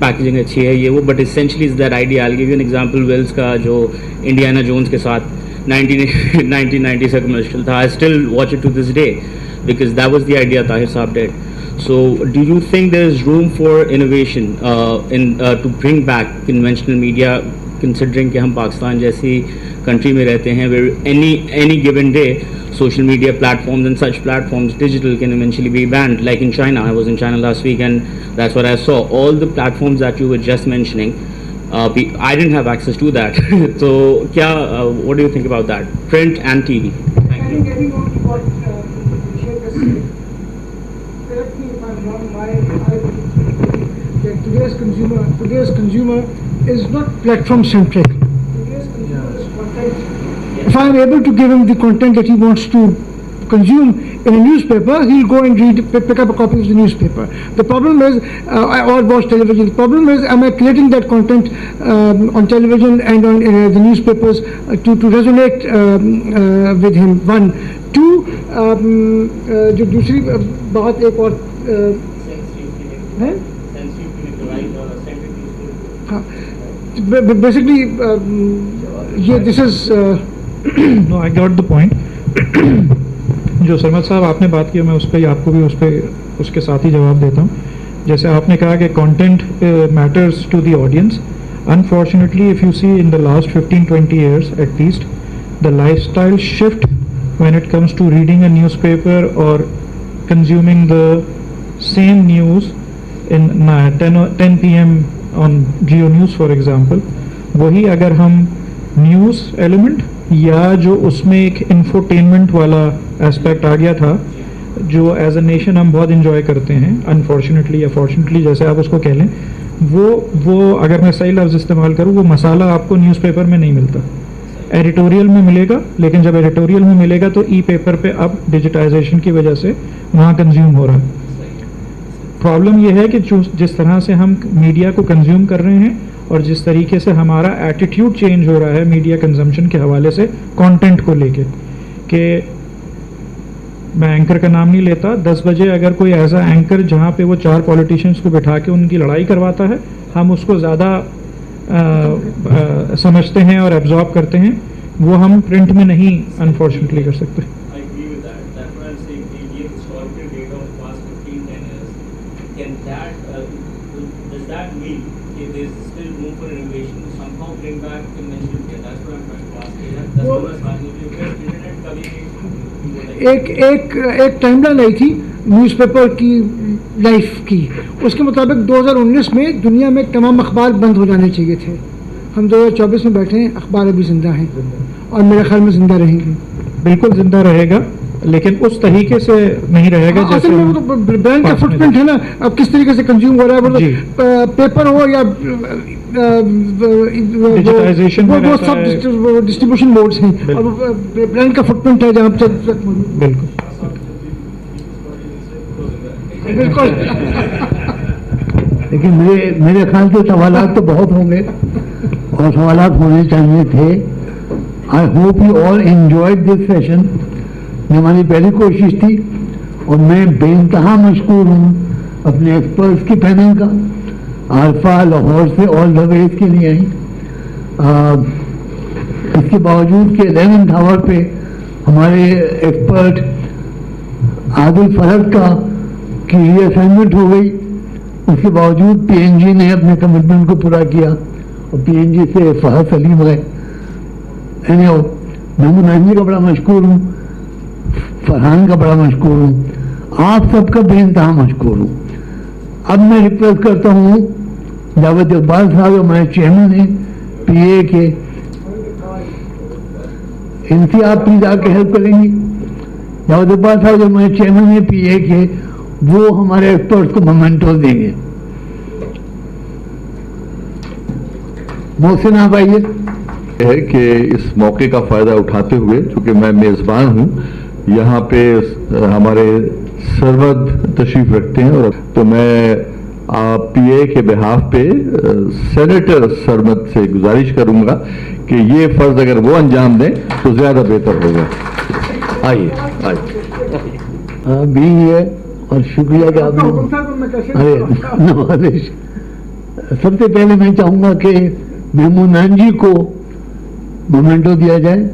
Speaker 10: packaging अच्छी है ये वो, but essentially is that idea. I'll give you an example. Wells का जो Indiana Jones के साथ 1990 से commercial था, I still watch it to this day because that was the idea Tahir Saab did. So do you think there is room for innovation to bring back conventional media, considering कि हम पाकिस्तान जैसी country में रहते हैं where any given day social media platforms and such platforms, digital, can eventually be banned. Like in China, I was in China last week and that's what I saw. All the platforms that you were just mentioning, I didn't have access to that. So, what do you think about that? Print and TV. Thank you.
Speaker 9: Getting on to what Sheikh has said, correct me if I'm wrong, I believe that today's consumer is not platform centric. Today's consumer is content. If I am able to give him the content that he wants to consume in a newspaper, he'll go and pick up a copy of the newspaper. The problem is, or watch television. The problem is, am I creating that content on television and on the newspapers to resonate with him? One, two. जो दूसरी बात एक और है, basically, this is.
Speaker 5: No, I got the point. जो सरमद साहब आपने बात की, मैं उस पर आपको भी उसके साथ ही जवाब देता हूँ. जैसे आपने कहा कि content matters to the audience. Unfortunately, if you see in the last 15-20 years at least, the lifestyle shift when it comes to reading a newspaper or consuming the same news in 10 p.m. on Geo News for example, वही अगर हम news element या जो उसमें एक infotainment वाला aspect आ गया था जो एज अ नेशन हम बहुत इंजॉय करते हैं, अनफॉर्चुनेटली या फॉर्चुनेटली जैसे आप उसको कह लें, वो अगर मैं सही लफ्ज़ इस्तेमाल करूँ, वो मसाला आपको न्यूज़पेपर में नहीं मिलता, एडिटोरियल में मिलेगा. लेकिन जब एडिटोरियल में मिलेगा तो ई पेपर पे अब डिजिटाइजेशन की वजह से वहाँ कंज्यूम हो रहा है. प्रॉब्लम ये है कि जिस तरह से हम मीडिया को कंज्यूम कर रहे हैं और जिस तरीके से हमारा एटीट्यूड चेंज हो रहा है मीडिया कंजम्पशन के हवाले से कंटेंट को लेके, कि मैं एंकर का नाम नहीं लेता, 10 बजे अगर कोई ऐसा एंकर जहाँ पे वो 4 पॉलिटिशियंस को बिठा के उनकी लड़ाई करवाता है, हम उसको ज़्यादा समझते हैं और एब्जॉर्ब करते हैं, वो हम प्रिंट में नहीं अनफॉर्चुनेटली कर सकते.
Speaker 9: एक टाइमलाइन आई थी न्यूज़पेपर की लाइफ की, उसके मुताबिक 2019 में दुनिया में तमाम अखबार बंद हो जाने चाहिए थे. हम 2024 में बैठे हैं, अखबार अभी जिंदा हैं और मेरे ख्याल में जिंदा रहेंगे.
Speaker 5: बिल्कुल जिंदा रहेगा, लेकिन उस तरीके से नहीं रहेगा जैसे
Speaker 9: असल में वो तो ब्रांड का फुटप्रिंट है ना. अब किस तरीके से कंज्यूम हो रहा है, वो पेपर हो या
Speaker 5: डिजिटाइजेशन
Speaker 9: वो सब डिस्ट्रीब्यूशन मोड्स हैं और ब्रांड का फुटप्रिंट है जहाँ पे.
Speaker 5: बिल्कुल.
Speaker 11: लेकिन मेरे ख्याल से सवालात तो बहुत होंगे और सवालात होने चाहिए थे. I hope you all enjoyed this session. हमारी पहली कोशिश थी और मैं बेइंतहा मशकूर हूँ अपने एक्सपर्ट्स की पैनल का. आल्फा लाहौर से ऑल द वे के लिए आई. इसके बावजूद कि 11th आवर पे हमारे एक्सपर्ट आदिल फरद का की रीअसाइनमेंट हो गई, उसके बावजूद पीएनजी ने अपने कमिटमेंट को पूरा किया और पीएनजी से फहद सलीम आए. महमूद नाजी का बड़ा मशकूर हूँ, फरहान का बड़ा मशकूर हूँ, आप सबका बेइंतहा मशकूर हूँ. अब मैं रिक्वेस्ट करता हूँ जावेद इकबाल साहब जो हमारे चेयरमैन हैं पीए के, इनसे आप प्लीज आके हेल्प करेंगी. जावेद इकबाल साहब जो हमारे चेयरमैन हैं पीए के, वो हमारे एक्सपर्ट्स को मोमेंटो देंगे. मोहसिन आप आइए.
Speaker 12: है कि इस मौके का फ़ायदा उठाते हुए, चूँकि मैं मेज़बान हूँ, यहाँ पे हमारे सरवद तशरीफ रखते हैं, और तो मैं पीए के बिहाफ पे सेनेटर सरमद से गुजारिश करूँगा कि ये फ़र्ज़ अगर वो अंजाम दें तो ज़्यादा बेहतर होगा. आइए
Speaker 11: भी है और शुक्रिया कि आपने. अरे नवाजिश, सबसे पहले मैं चाहूँगा कि महमूद नाजी को मोमेंटो दिया जाए.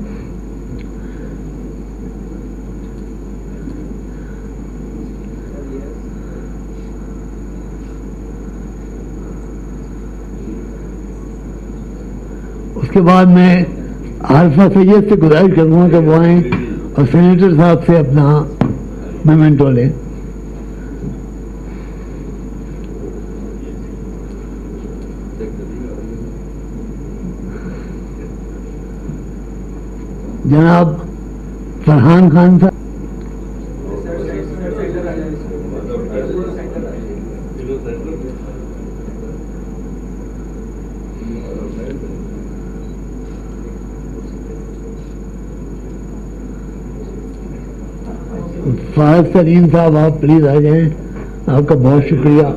Speaker 11: उसके बाद मैं आल्फा सैयद से गुजारिश करूँगा कि वो आएँ और सेनेटर साहब से अपना मोमेंटो लें. जनाब फरहान खान साहब. फायद सलीम साहब आप प्लीज़ आ जाएं, आपका बहुत शुक्रिया।